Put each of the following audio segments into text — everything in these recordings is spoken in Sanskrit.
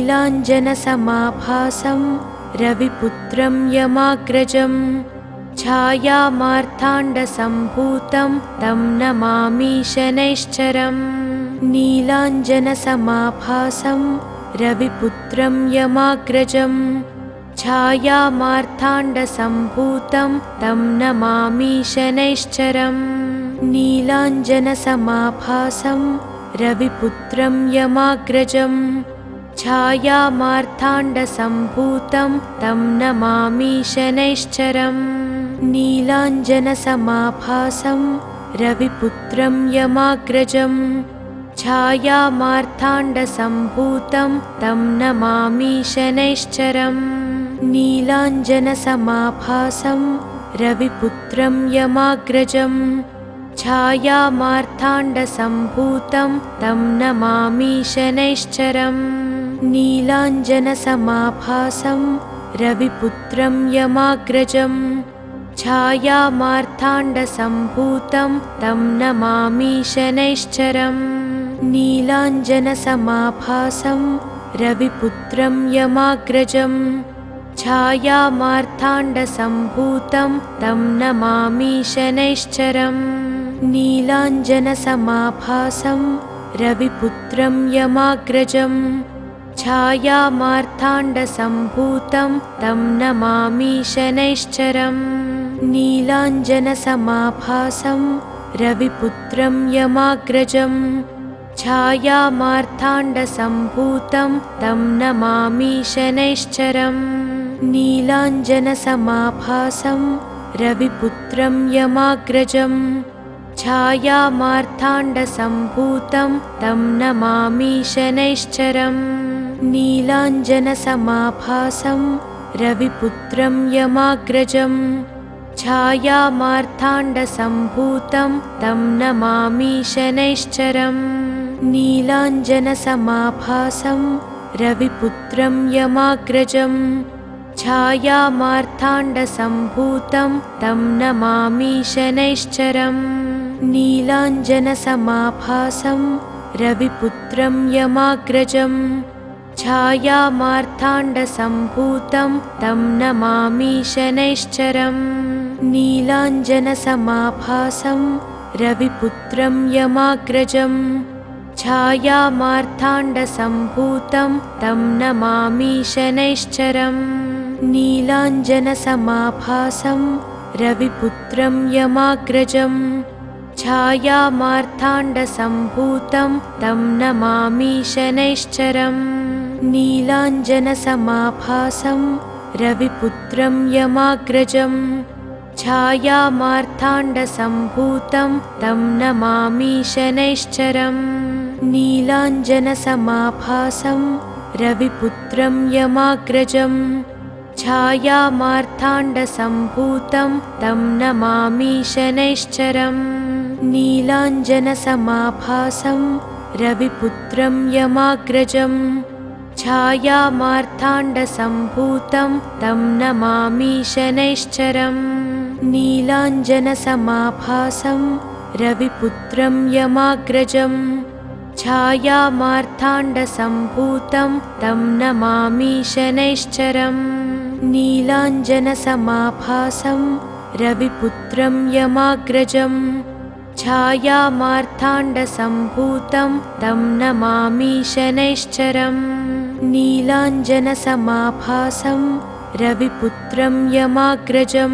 नीलाञ्जनसमाभासं रविपुत्रं यमाग्रजं छायामार्ताण्डसम्भूतं तं नमामि शनैश्चरम्। नीलाञ्जनसमाभासं रविपुत्रं यमाग्रजं छायामार्ताण्डसम्भूतं तं नमामि शनैश्चरम्। नीलाञ्जनसमाभासं रविपुत्रं यमाग्रजं छायामार्ताण्डसम्भूतं तं नमामि शनैश्चरम्। नीलाञ्जनसमाभासं रविपुत्रं यमाग्रजं छायामार्ताण्डसम्भूतं तं नमामि शनैश्चरम्। नीलाञ्जनसमाभासं रविपुत्रं यमाग्रजं छायामार्ताण्डसम्भूतं तं नमामि शनैश्चरम्। नीलाञ्जनसमाभासं रविपुत्रं यमाग्रजं छायामार्ताण्डसम्भूतं तं नमामि शनैश्चरम्। नीलाञ्जनसमाभासं रविपुत्रं यमाग्रजं छायामार्ताण्डसम्भूतं तं नमामि शनैश्चरम्। नीलाञ्जनसमाभासं रविपुत्रं यमाग्रजं छायामार्ताण्डसम्भूतं तं नमामि शनैश्चरम्। नीलाञ्जनसमाभासं रविपुत्रं यमाग्रजं छायामार्ताण्डसम्भूतं तं नमामि शनैश्चरम्। नीलाञ्जनसमाभासं रविपुत्रं यमाग्रजं छायामार्ताण्डसम्भूतं तं नमामि शनैश्चरम्। नीलाञ्जनसमाभासं रविपुत्रं यमाग्रजं छायामार्ताण्डसम्भूतं तं नमामि शनैश्चरम्। नीलाञ्जनसमाभासं रविपुत्रं यमाग्रजं छायामार्ताण्डसम्भूतं तं नमामि शनैश्चरम्। नीलाञ्जनसमाभासं रविपुत्रं यमाग्रजं छायामार्ताण्डसम्भूतं तं नमामि शनैश्चरम्। नीलाञ्जनसमाभासं रविपुत्रं यमाग्रजं छायामार्ताण्डसम्भूतं तं नमामि शनैश्चरम्। नीलाञ्जनसमाभासं रविपुत्रं यमाग्रजं छायामार्ताण्डसम्भूतं तं नमामि शनैश्चरम्। नीलाञ्जनसमाभासं रविपुत्रं यमाग्रजं छायामार्ताण्डसम्भूतं तं नमामि शनैश्चरम्। नीलाञ्जनसमाभासं रविपुत्रं यमाग्रजं छायामार्ताण्डसम्भूतं तं नमामि शनैश्चरम्। नीलाञ्जनसमाभासं रविपुत्रं यमाग्रजं छायामार्ताण्डसम्भूतं तं नमामि शनैश्चरम्। नीलाञ्जनसमाभासं रविपुत्रं यमाग्रजं छायामार्ताण्डसम्भूतं तं नमामि शनैश्चरम्। नीलाञ्जनसमाभासं रविपुत्रं यमाग्रजं छायामार्ताण्डसम्भूतं तं नमामि शनैश्चरम्। नीलाञ्जनसमाभासं रविपुत्रं यमाग्रजं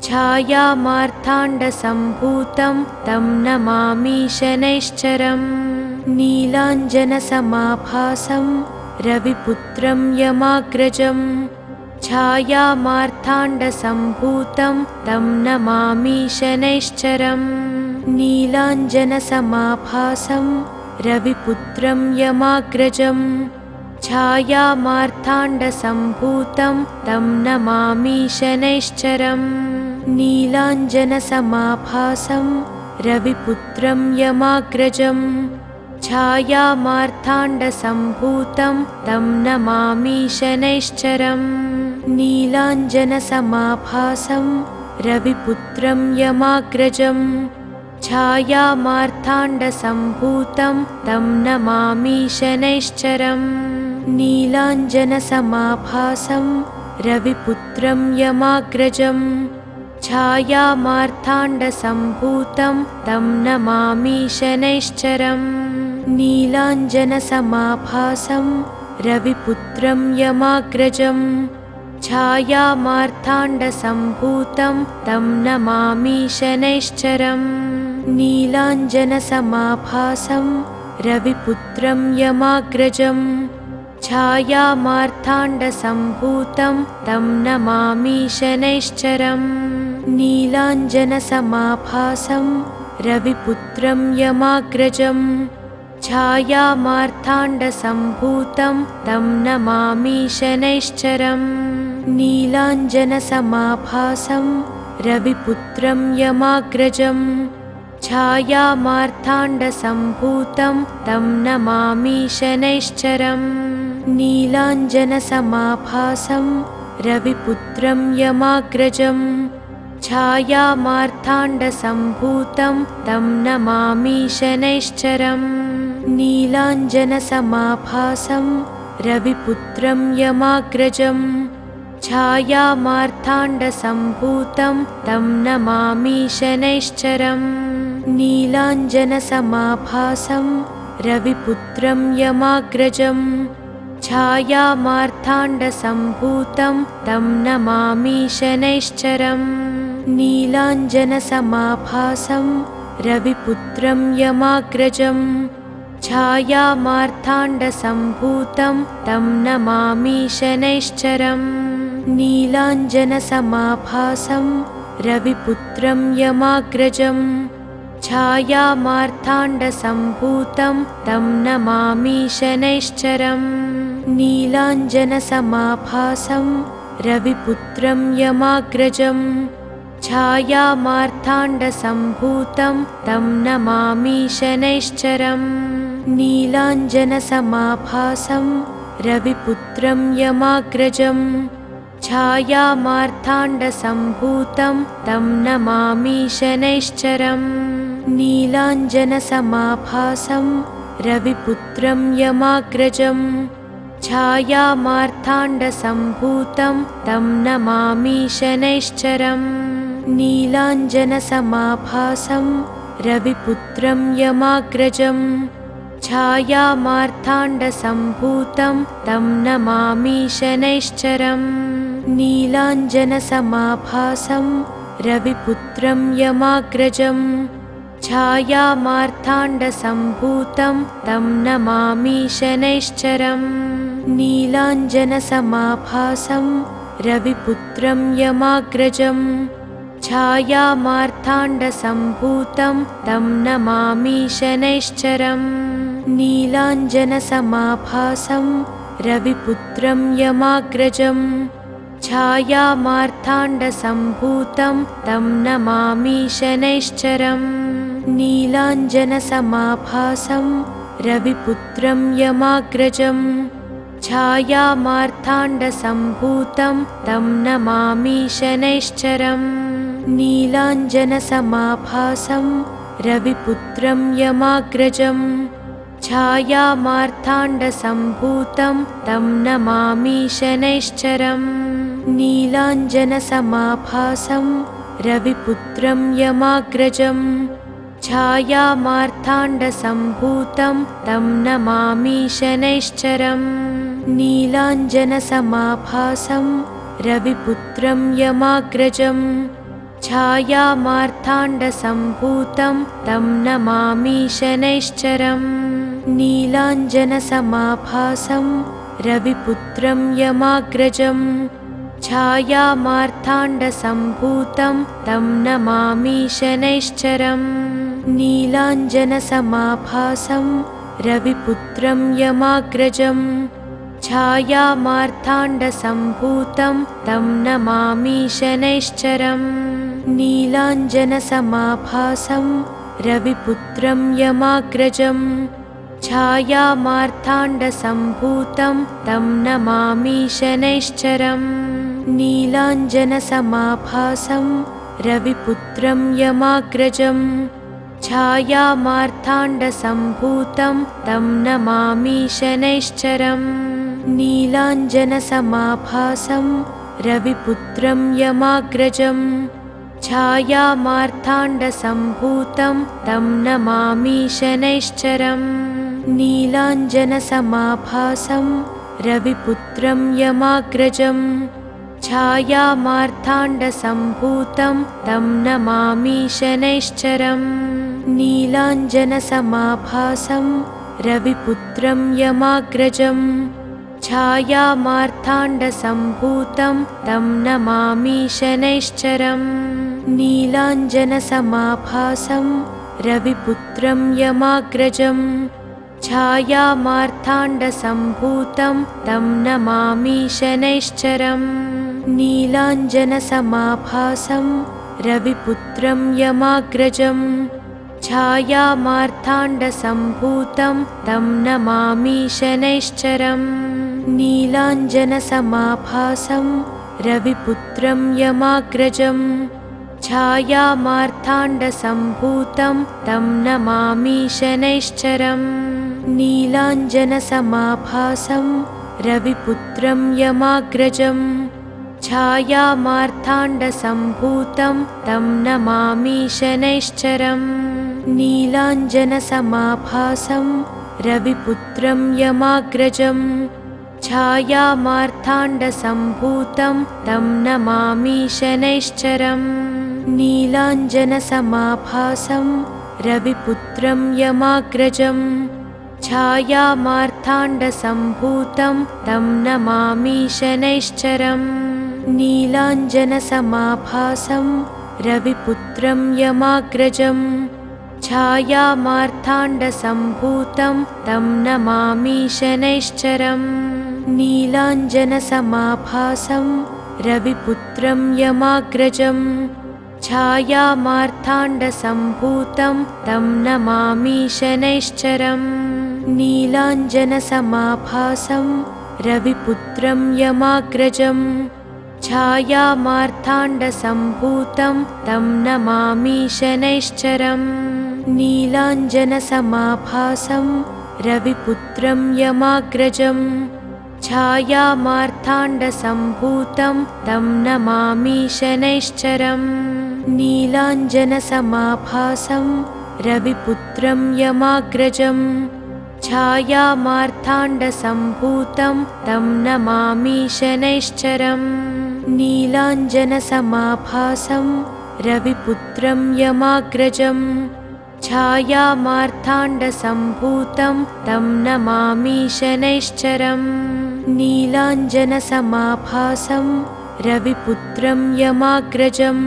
छायामार्ताण्डसम्भूतं तं नमामि शनैश्चरम्। नीलाञ्जनसमाभासं रविपुत्रं यमाग्रजं छायामार्ताण्डसम्भूतं तं नमामि शनैश्चरम्। नीलाञ्जनसमाभासं रविपुत्रं यमाग्रजं छायामार्ताण्डसम्भूतं तं नमामि शनैश्चरम्। नीलाञ्जनसमाभासं रविपुत्रं यमाग्रजं छायामार्ताण्डसम्भूतं तं नमामि शनैश्चरम्। नीलाञ्जनसमाभासं रविपुत्रं यमाग्रजं छायामार्ताण्डसम्भूतं तं नमामि शनैश्चरम्। नीलाञ्जनसमाभासं रविपुत्रं यमाग्रजं छायामार्ताण्डसम्भूतं तं नमामि शनैश्चरम् नीलाञ्जनसमाभासं रविपुत्रं यमाग्रजं छायामार्ताण्डसम्भूतं तं नमामि शनैश्चरम् नीलाञ्जनसमाभासं रविपुत्रं यमाग्रजं छायामार्ताण्डसम्भूतं तं नमामि शनैश्चरम् नीलाञ्जनसमाभासं रविपुत्रं यमाग्रजं छायामार्ताण्डसम्भूतं तं नमामि शनैश्चरम् नीलाञ्जनसमाभासं रविपुत्रं यमाग्रजं छायामार्ताण्डसम्भूतं तं नमामि शनैश्चरम् नीलाञ्जनसमाभासं रविपुत्रं यमाग्रजं छायामार्ताण्डसम्भूतं तं नमामि शनैश्चरम् नीलाञ्जनसमाभासं रविपुत्रं यमाग्रजं छायामार्ताण्डसम्भूतं तं नमामि शनैश्चरम् नीलाञ्जनसमाभासं रविपुत्रं यमाग्रजं छायामार्ताण्डसम्भूतं तं नमामि शनैश्चरम् नीलाञ्जनसमाभासं रविपुत्रं यमाग्रजं छायामार्ताण्डसम्भूतं तं नमामि शनैश्चरम् नीलाञ्जनसमाभासं रविपुत्रं यमाग्रजं छायामार्ताण्डसम्भूतं तं नमामि शनैश्चरम् नीलाञ्जनसमाभासं रविपुत्रं यमाग्रजं छायामार्ताण्डसम्भूतं तं नमामि शनैश्चरम् नीलाञ्जनसमाभासं रविपुत्रं यमाग्रजं छायामार्ताण्डसम्भूतं तं नमामि शनैश्चरम् नीलाञ्जनसमाभासं रविपुत्रं यमाग्रजं छायामार्ताण्डसम्भूतं तं नमामि शनैश्चरम् नीलाञ्जनसमाभासं रविपुत्रं यमाग्रजं छायामार्ताण्डसम्भूतं तं नमामि शनैश्चरम् नीलाञ्जनसमाभासं रविपुत्रं यमाग्रजं छायामार्ताण्डसम्भूतं तं नमामि शनैश्चरम् नीलाञ्जनसमाभासं रविपुत्रं यमाग्रजं छायामार्ताण्डसम्भूतं तं नमामि शनैश्चरम् नीलाञ्जनसमाभासं रविपुत्रं यमाग्रजं छायामार्ताण्डसम्भूतं तं नमामि शनैश्चरम् नीलाञ्जनसमाभासं रविपुत्रं यमाग्रजं छायामार्ताण्डसम्भूतं तं नमामि शनैश्चरम् नीलाञ्जनसमाभासं रविपुत्रं यमाग्रजं छायामार्ताण्डसम्भूतं तं नमामि शनैश्चरम् नीलाञ्जनसमाभासं रविपुत्रं यमाग्रजं छायामार्ताण्डसम्भूतं तं नमामि शनैश्चरम् नीलाञ्जनसमाभासं रविपुत्रं यमाग्रजं छायामार्ताण्डसम्भूतं तं नमामि शनैश्चरम् नीलाञ्जनसमाभासं रविपुत्रं यमाग्रजं छायामार्ताण्डसम्भूतं तं नमामि शनैश्चरम् नीलाञ्जनसमाभासं रविपुत्रं यमाग्रजं छायामार्ताण्डसम्भूतं तं नमामि शनैश्चरम् नीलाञ्जनसमाभासं रविपुत्रं यमाग्रजं छायामार्ताण्डसम्भूतं तं नमामि शनैश्चरम् नीलाञ्जनसमाभासं रविपुत्रं यमाग्रजं छायामार्ताण्डसम्भूतं तं नमामि शनैश्चरम् नीलाञ्जनसमाभासं रविपुत्रं यमाग्रजं छायामार्ताण्डसम्भूतं तं नमामि शनैश्चरम् नीलाञ्जनसमाभासं रविपुत्रं यमाग्रजं छायामार्ताण्डसम्भूतं तं नमामि शनैश्चरम् नीलाञ्जनसमाभासं रविपुत्रं यमाग्रजं छायामार्ताण्डसम्भूतं तं नमामि शनैश्चरम् नीलाञ्जनसमाभासं रविपुत्रं यमाग्रजं छायामार्ताण्डसम्भूतं तं नमामि शनैश्चरम् नीलाञ्जनसमाभासं रविपुत्रं यमाग्रजं छायामार्ताण्डसम्भूतं तं नमामि शनैश्चरम् नीलाञ्जनसमाभासं रविपुत्रं यमाग्रजं छायामार्ताण्डसम्भूतं तं नमामि शनैश्चरम् नीलाञ्जनसमाभासं रविपुत्रं यमाग्रजं छायामार्ताण्डसम्भूतं तं नमामि शनैश्चरम् नीलाञ्जनसमाभासं रविपुत्रं यमाग्रजं छायामार्ताण्डसम्भूतं तं नमामि शनैश्चरम् नीलाञ्जनसमाभासं रविपुत्रं यमाग्रजं छायामार्ताण्डसम्भूतं तं नमामि शनैश्चरम् नीलाञ्जनसमाभासं रविपुत्रं यमाग्रजं छायामार्ताण्डसम्भूतं तं नमामि शनैश्चरम् नीलाञ्जनसमाभासं रविपुत्रं यमाग्रजं छायामार्ताण्डसम्भूतं तं नमामि शनैश्चरम् नीलाञ्जनसमाभासं रविपुत्रं यमाग्रजं छायामार्ताण्डसम्भूतं तं नमामि शनैश्चरम् नीलाञ्जनसमाभासं रविपुत्रं यमाग्रजं छायामार्ताण्डसम्भूतं तं नमामि शनैश्चरम् नीलाञ्जनसमाभासं रविपुत्रं यमाग्रजं छायामार्ताण्डसम्भूतं तं नमामि शनैश्चरम् नीलाञ्जनसमाभासं रविपुत्रं यमाग्रजं छायामार्ताण्डसम्भूतं तं नमामि शनैश्चरम् नीलाञ्जनसमाभासं रविपुत्रं यमाग्रजं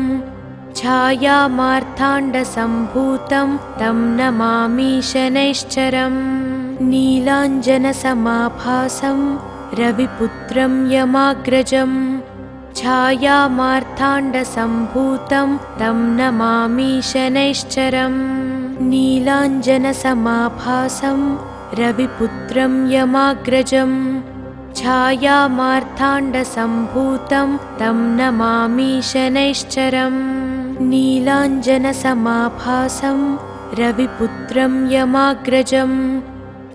छायामार्ताण्डसम्भूतं तं नमामि शनैश्चरम् नीलाञ्जनसमाभासं रविपुत्रं यमाग्रजं छायामार्ताण्डसम्भूतं तं नमामि शनैश्चरम् नीलाञ्जनसमाभासं रविपुत्रं यमाग्रजं छायामार्ताण्डसम्भूतं तं नमामि शनैश्चरम् नीलाञ्जनसमाभासं रविपुत्रं यमाग्रजं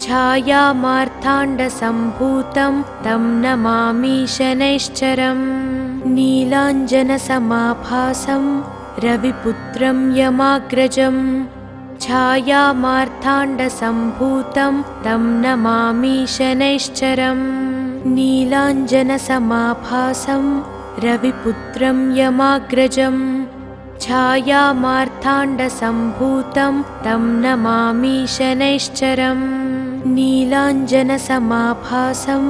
छायामार्ताण्डसम्भूतं तं नमामि शनैश्चरम् नीलाञ्जनसमाभासं रविपुत्रं यमाग्रजं छायामार्ताण्डसम्भूतं तं नमामि शनैश्चरम् नीलाञ्जनसमाभासं रविपुत्रं यमाग्रजं छायामार्ताण्डसम्भूतं तं नमामि शनैश्चरम् नीलाञ्जनसमाभासं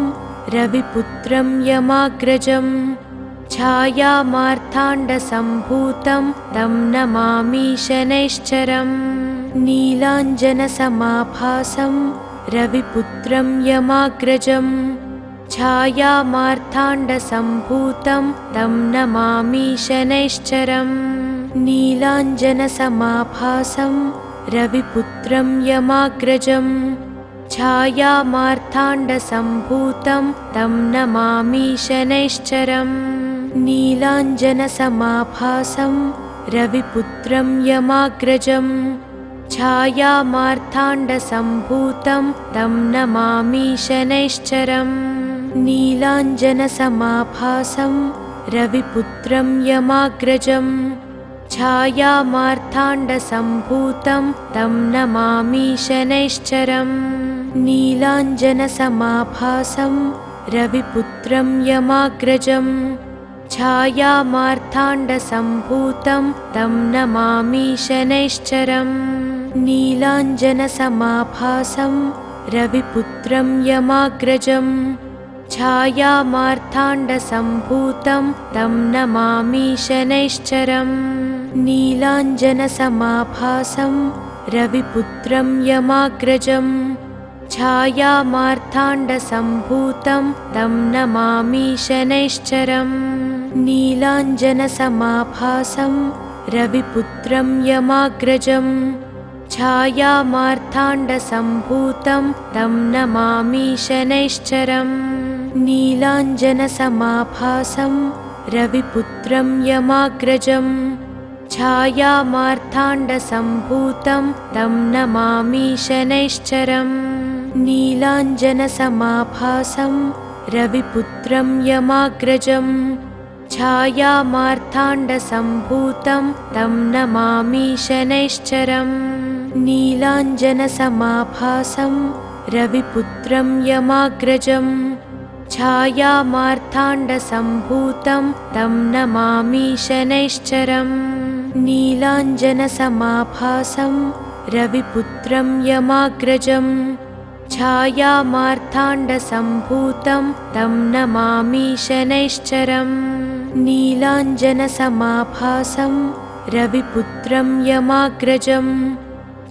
रविपुत्रं यमाग्रजं छायामार्ताण्डसम्भूतं तं नमामि शनैश्चरम् नीलाञ्जनसमाभासं रविपुत्रं यमाग्रजं छायामार्ताण्डसम्भूतं तं नमामि शनैश्चरम् नीलाञ्जनसमाभासं रविपुत्रं यमाग्रजं छायामार्ताण्डसम्भूतं तं नमामि शनैश्चरम् नीलाञ्जनसमाभासं रविपुत्रं यमाग्रजं छायामार्ताण्डसम्भूतं तं नमामि शनैश्चरम् नीलाञ्जनसमाभासं रविपुत्रं यमाग्रजं छायामार्ताण्डसम्भूतं तं नमामि शनैश्चरम् नीलाञ्जनसमाभासं रविपुत्रं यमाग्रजं छायामार्ताण्डसम्भूतं तं नमामि शनैश्चरम् नीलाञ्जनसमाभासं रविपुत्रं यमाग्रजं छायामार्ताण्डसम्भूतं तं नमामि शनैश्चरम् नीलाञ्जनसमाभासं रविपुत्रं यमाग्रजं छायामार्ताण्डसम्भूतं तं नमामि शनैश्चरम् नीलाञ्जनसमाभासं रविपुत्रं यमाग्रजं छायामार्ताण्डसम्भूतं तं नमामि शनैश्चरम् नीलाञ्जनसमाभासं रविपुत्रं यमाग्रजं छायामार्ताण्डसम्भूतं तं नमामि शनैश्चरम् नीलाञ्जनसमाभासं रविपुत्रं यमाग्रजं छायामार्ताण्डसम्भूतं तं नमामि शनैश्चरम् नीलाञ्जनसमाभासं रविपुत्रं यमाग्रजं छायामार्ताण्डसम्भूतं तं नमामि शनैश्चरम् नीलाञ्जनसमाभासं रविपुत्रं यमाग्रजं छायामार्ताण्डसम्भूतं तं नमामि शनैश्चरम् नीलाञ्जनसमाभासं रविपुत्रं यमाग्रजं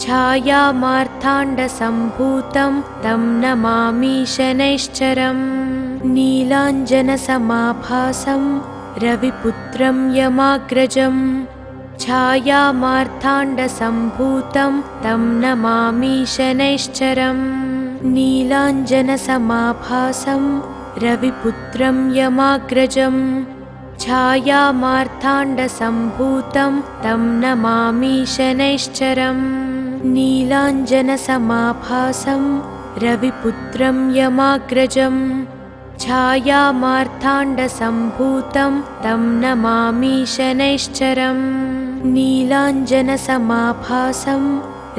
छायामार्ताण्डसम्भूतं तं नमामि शनैश्चरम् नीलाञ्जनसमाभासं रविपुत्रं यमाग्रजं छायामार्ताण्डसम्भूतं तं नमामि शनैश्चरम् नीलाञ्जनसमाभासं रविपुत्रं यमाग्रजं छायामार्ताण्डसम्भूतं तं नमामि शनैश्चरम् नीलाञ्जनसमाभासं रविपुत्रं यमाग्रजं छायामार्ताण्डसम्भूतं तं नमामि शनैश्चरम् नीलाञ्जनसमाभासं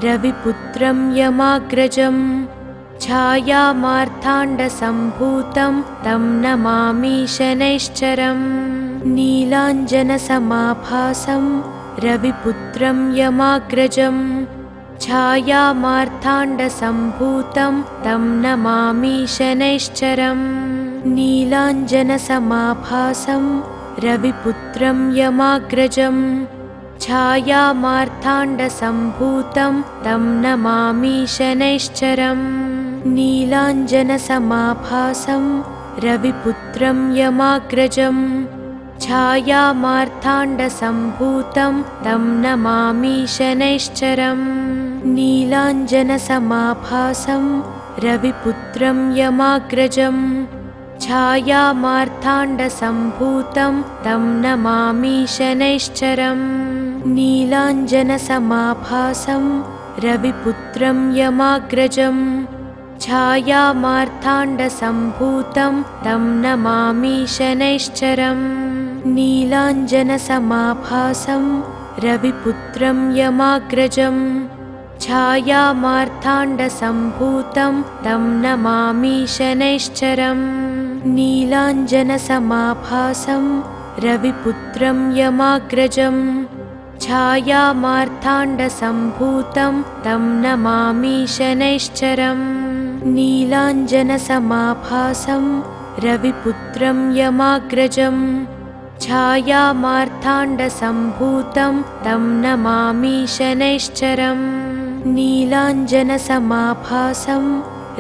रविपुत्रं यमाग्रजं छायामार्ताण्डसम्भूतं तं नमामि शनैश्चरम् नीलाञ्जनसमाभासं रविपुत्रं यमाग्रजं छायामार्ताण्डसम्भूतं तं नमामि शनैश्चरम् नीलाञ्जनसमाभासं रविपुत्रं यमाग्रजं छायामार्ताण्डसम्भूतं तं नमामि शनैश्चरम् नीलाञ्जनसमाभासं रविपुत्रं यमाग्रजं छायामार्ताण्डसम्भूतं तं नमामि शनैश्चरम् नीलाञ्जनसमाभासं रविपुत्रं यमाग्रजं छायामार्ताण्डसम्भूतं तं नमामि शनैश्चरम् नीलाञ्जनसमाभासं रविपुत्रं यमाग्रजं छायामार्ताण्डसम्भूतं तं नमामि शनैश्चरम् नीलाञ्जनसमाभासं रविपुत्रं यमाग्रजं छायामार्ताण्डसम्भूतं तं नमामि शनैश्चरम् नीलाञ्जनसमाभासं रविपुत्रं यमाग्रजं छायामार्ताण्डसम्भूतं तं नमामि शनैश्चरम् नीलाञ्जनसमाभासं रविपुत्रं यमाग्रजं छायामार्ताण्डसम्भूतं तं नमामि शनैश्चरम् नीलाञ्जनसमाभासं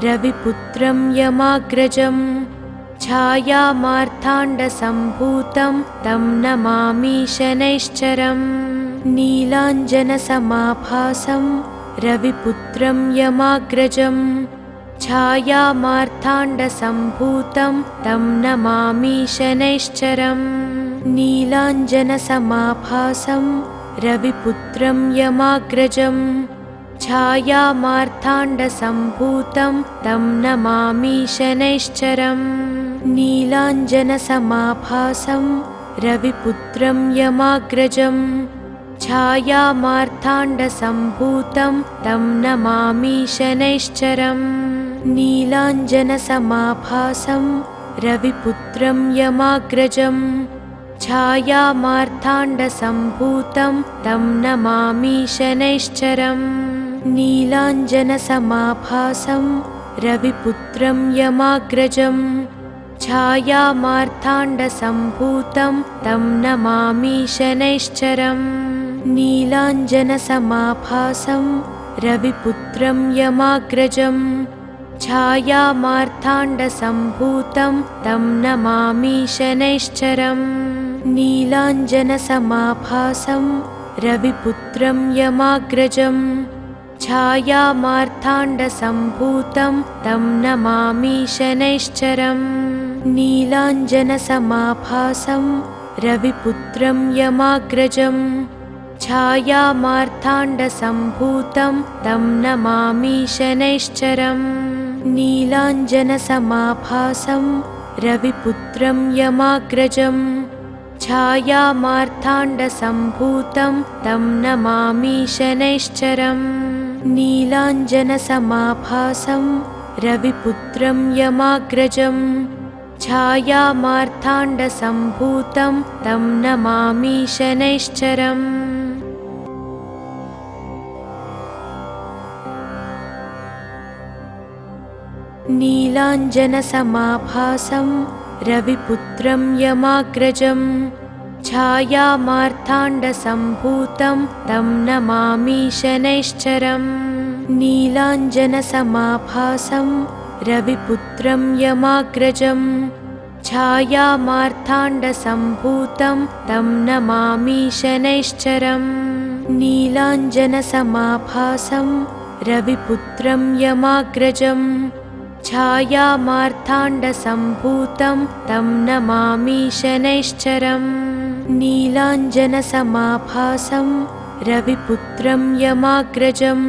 रविपुत्रं यमाग्रजं छायामार्ताण्डसम्भूतं तं नमामि शनैश्चरम् नीलाञ्जनसमाभासं रविपुत्रं यमाग्रजं छायामार्ताण्डसम्भूतं तं नमामि शनैश्चरम् नीलाञ्जनसमाभासं रविपुत्रं यमाग्रजं छायामार्ताण्डसम्भूतं तं नमामि शनैश्चरम् नीलाञ्जनसमाभासं रविपुत्रं यमाग्रजं छायामार्ताण्डसम्भूतं तं नमामि शनैश्चरम् नीलाञ्जनसमाभासं रविपुत्रं यमाग्रजं छायामार्ताण्डसम्भूतं तं नमामि शनैश्चरम् नीलाञ्जनसमाभासं रविपुत्रं यमाग्रजं छायामार्ताण्डसम्भूतं तं नमामि शनैश्चरम् नीलाञ्जनसमाभासं रविपुत्रं यमाग्रजं छायामार्ताण्डसम्भूतं तं नमामि शनैश्चरम् नीलाञ्जनसमाभासं रविपुत्रं यमाग्रजं छायामार्ताण्डसम्भूतं तं नमामि शनैश्चरम् नीलाञ्जनसमाभासं रविपुत्रं यमाग्रजं छायामार्ताण्डसम्भूतं तं नमामि शनैश्चरम् नीलाञ्जनसमाभासं रविपुत्रं यमाग्रजं छायामार्ताण्डसम्भूतं तं नमामि शनैश्चरम् नीलाञ्जनसमाभासं रविपुत्रं यमाग्रजं छायामार्ताण्डसम्भूतं तं नमामि शनैश्चरम् नीलाञ्जनसमाभासं रविपुत्रं यमाग्रजं छायामार्ताण्डसम्भूतं तं नमामि शनैश्चरम् नीलाञ्जनसमाभासं रविपुत्रं यमाग्रजं छायामार्ताण्डसम्भूतं तं नमामि शनैश्चरम् नीलाञ्जनसमाभासं रविपुत्रं यमाग्रजं छायामार्ताण्डसम्भूतं तं नमामि शनैश्चरम् नीलाञ्जनसमाभासं रविपुत्रं यमाग्रजं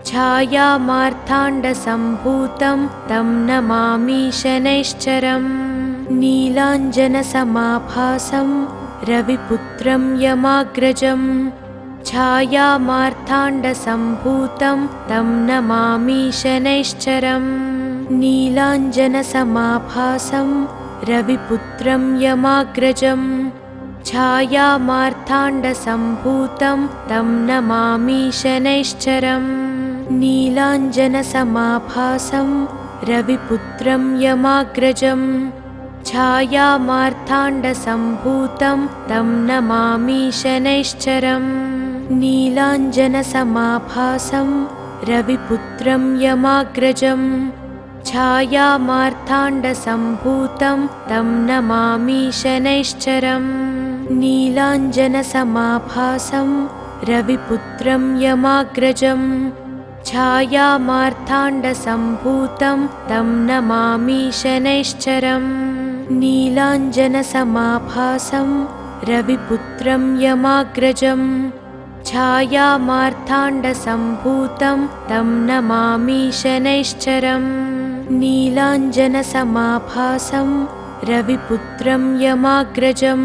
छायामार्ताण्डसम्भूतं तं नमामि शनैश्चरम् नीलाञ्जनसमाभासं रविपुत्रं यमाग्रजं छायामार्ताण्डसम्भूतं तं नमामि शनैश्चरम् नीलाञ्जनसमाभासं रविपुत्रं यमाग्रजं छायामार्ताण्डसम्भूतं तं नमामि शनैश्चरम् नीलाञ्जनसमाभासं रविपुत्रं यमाग्रजं छायामार्ताण्डसम्भूतं तं नमामि शनैश्चरम् नीलाञ्जनसमाभासं रविपुत्रं यमाग्रजं छायामार्ताण्डसम्भूतं तं नमामि शनैश्चरम् नीलाञ्जनसमाभासं रविपुत्रं यमाग्रजं छायामार्ताण्डसम्भूतं तं नमामि शनैश्चरम् नीलाञ्जनसमाभासं रविपुत्रं यमाग्रजं छायामार्ताण्डसम्भूतं तं नमामि शनैश्चरम् नीलाञ्जनसमाभासं रविपुत्रं यमाग्रजं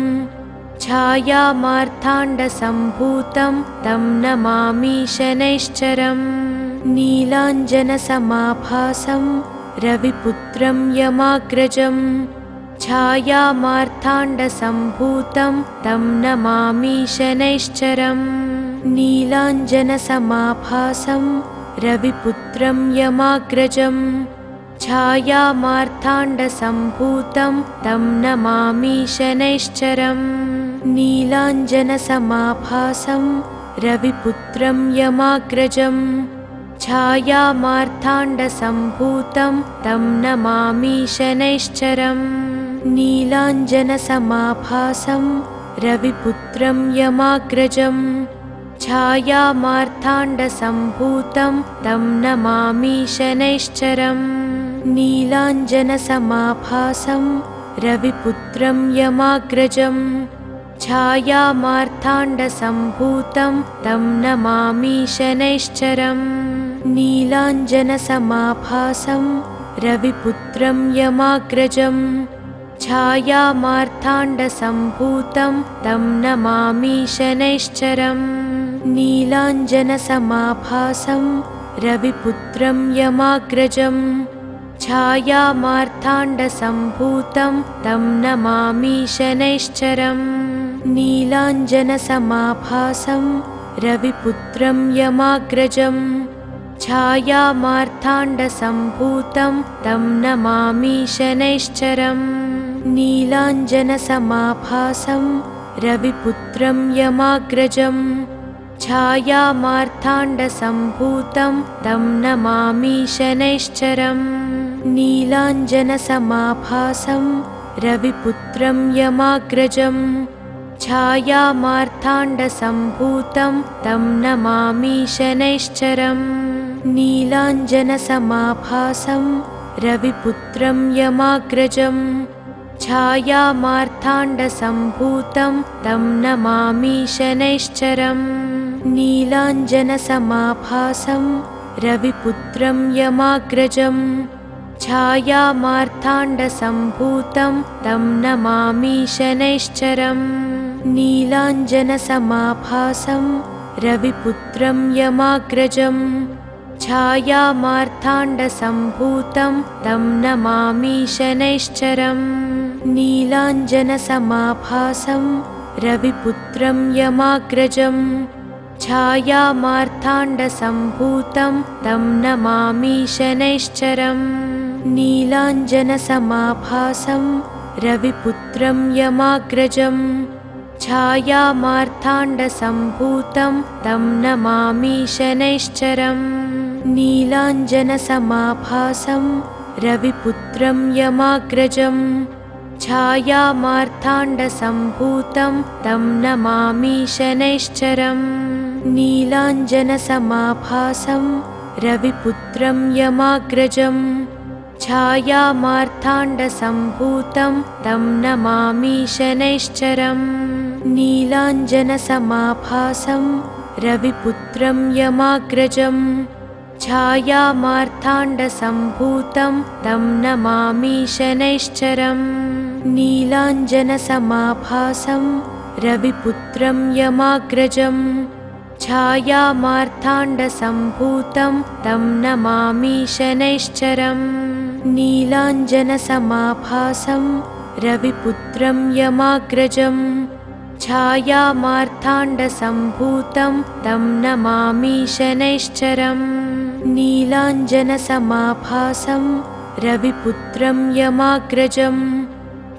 छायामार्ताण्डसम्भूतं तं नमामि शनैश्चरम् नीलाञ्जनसमाभासं रविपुत्रं यमाग्रजं छायामार्ताण्डसम्भूतं तं नमामि शनैश्चरम् नीलाञ्जनसमाभासं रविपुत्रं यमाग्रजं छायामार्ताण्डसम्भूतं तं नमामि शनैश्चरम् नीलाञ्जनसमाभासं रविपुत्रं यमाग्रजं छायामार्ताण्डसम्भूतं तं नमामि शनैश्चरम् नीलाञ्जनसमाभासं रविपुत्रं यमाग्रजं छायामार्ताण्डसम्भूतं तं नमामि शनैश्चरम् नीलाञ्जनसमाभासं रविपुत्रं यमाग्रजं छायामार्ताण्डसम्भूतं तं नमामि शनैश्चरम् नीलाञ्जनसमाभासं रविपुत्रं यमाग्रजं छायामार्ताण्डसम्भूतं तं नमामि शनैश्चरम् नीलाञ्जनसमाभासं रविपुत्रं यमाग्रजम् छायामार्ताण्डसम्भूतं तं नमामि शनैश्चरम् नीलाञ्जनसमाभासं रविपुत्रं यमाग्रजम् छायामार्ताण्डसम्भूतं तं नमामि शनैश्चरम् नीलाञ्जनसमाभासं रविपुत्रं यमाग्रजम् छायामार्ताण्डसम्भूतं तं नमामि शनैश्चरम् नीलाञ्जनसमाभासं रविपुत्रं यमाग्रजम् छायामार्ताण्डसम्भूतं तं नमामि शनैश्चरम् नीलाञ्जनसमाभासं रविपुत्रं यमाग्रजम् छायामार्ताण्डसम्भूतं तं नमामि शनैश्चरम् नीलाञ्जनसमाभासं रविपुत्रं यमाग्रजम् छायामार्ताण्डसम्भूतं तं नमामि शनैश्चरम् नीलाञ्जनसमाभासं रविपुत्रं यमाग्रजम् छायामार्ताण्डसम्भूतं तं नमामि शनैश्चरम् नीलाञ्जनसमाभासं रविपुत्रं यमाग्रजम् छायामार्ताण्डसम्भूतं तं नमामि शनैश्चरम् नीलाञ्जनसमाभासं रविपुत्रं यमाग्रजम् छायामार्ताण्डसम्भूतं तं नमामि शनैश्चरम् नीलाञ्जनसमाभासं रविपुत्रं यमाग्रजम् छायामार्ताण्डसम्भूतं तं नमामि शनैश्चरम् नीलाञ्जनसमाभासं रविपुत्रं यमाग्रजम् छायामार्ताण्डसम्भूतं तं नमामि शनैश्चरम् नीलाञ्जनसमाभासं रविपुत्रं यमाग्रजम् छायामार्ताण्डसम्भूतं तं नमामि शनैश्चरम् नीलाञ्जनसमाभासं रविपुत्रं यमाग्रजम् छायामार्ताण्डसम्भूतं तं नमामि शनैश्चरम् नीलाञ्जनसमाभासं रविपुत्रं यमाग्रजम् छायामार्ताण्डसम्भूतं तं नमामि शनैश्चरम् नीलाञ्जनसमाभासं रविपुत्रं यमाग्रजम्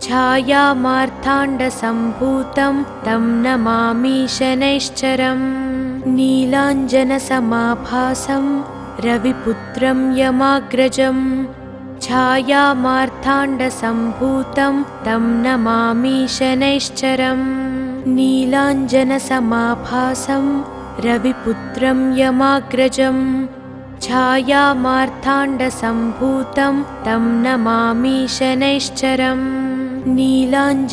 छायामार्ताण्डसम्भूतं तं नमामि शनैश्चरम् नीलाञ्जनसमाभासं रविपुत्रं यमाग्रजम् छायामार्ताण्डसम्भूतं तं नमामि शनैश्चरम् नीलाञ्जनसमाभासं रविपुत्रं यमाग्रजम् छायामार्ताण्डसम्भूतं तं नमामि शनैश्चरम् नीलाञ्जनसमाभासं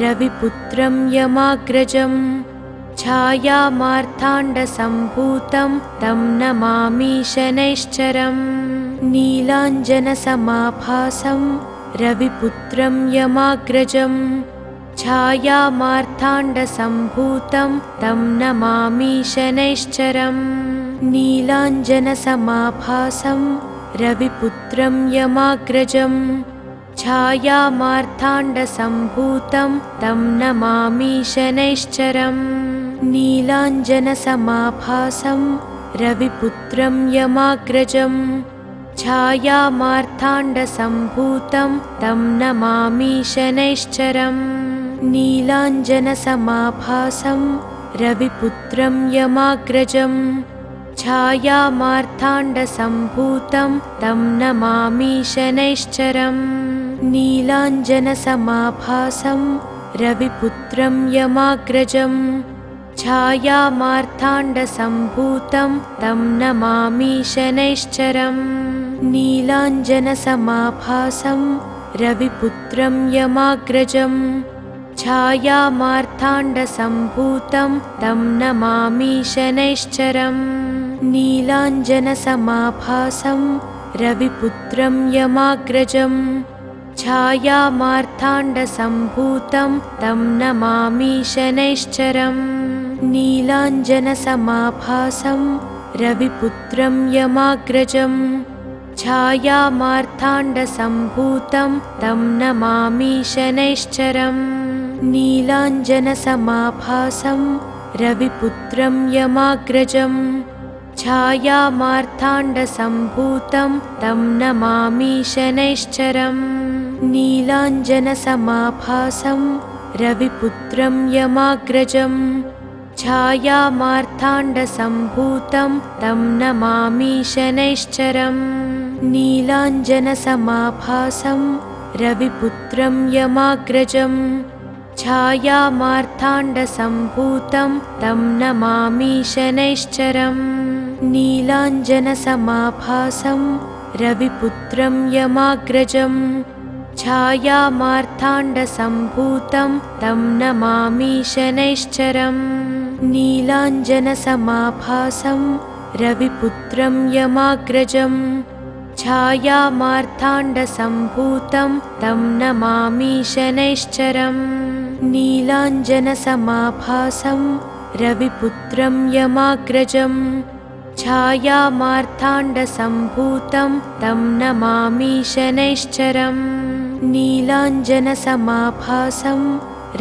रविपुत्रं यमाग्रजम् छायामार्ताण्डसम्भूतं तं नमामि शनैश्चरम् नीलाञ्जनसमाभासं रविपुत्रं यमाग्रजम् छायामार्ताण्डसम्भूतं तं नमामि शनैश्चरम् नीलाञ्जनसमाभासं रविपुत्रं यमाग्रजम् छायामार्ताण्डसम्भूतं तं नमामि शनैश्चरम् नीलाञ्जनसमाभासं रविपुत्रं यमाग्रजम् छायामार्ताण्डसम्भूतं तं नमामि शनैश्चरम् नीलाञ्जनसमाभासं रविपुत्रं यमाग्रजम् छायामार्ताण्डसम्भूतं तं नमामि शनैश्चरम् नीलाञ्जनसमाभासं रविपुत्रं यमाग्रजम् छायामार्ताण्डसम्भूतं तं नमामि शनैश्चरम् नीलाञ्जनसमाभासं रविपुत्रं यमाग्रजम् छायामार्ताण्डसम्भूतं तं नमामि शनैश्चरम् नीलाञ्जनसमाभासं रविपुत्रं यमाग्रजम् छायामार्ताण्डसम्भूतं तं नमामि शनैश्चरम् नीलाञ्जनसमाभासं रविपुत्रं यमाग्रजम् छायामार्ताण्डसम्भूतं तं नमामि शनैश्चरम् नीलाञ्जनसमाभासं रविपुत्रं यमाग्रजम् छायामार्ताण्डसम्भूतं तं नमामि शनैश्चरम् नीलाञ्जनसमाभासं रविपुत्रं यमाग्रजम् छायामार्ताण्डसम्भूतं तं नमामि शनैश्चरम् नीलाञ्जनसमाभासं रविपुत्रं यमाग्रजम् छायामार्ताण्डसम्भूतं तं नमामि शनैश्चरम् नीलाञ्जनसमाभासं रविपुत्रं यमाग्रजम् छायामार्ताण्डसम्भूतं तं नमामि शनैश्चरम् नीलाञ्जनसमाभासं रविपुत्रं यमाग्रजम् छायामार्ताण्डसम्भूतं तं नमामि शनैश्चरम् नीलाञ्जनसमाभासं रविपुत्रं यमाग्रजम् छायामार्ताण्डसम्भूतं तं नमामि शनैश्चरम् नीलाञ्जनसमाभासं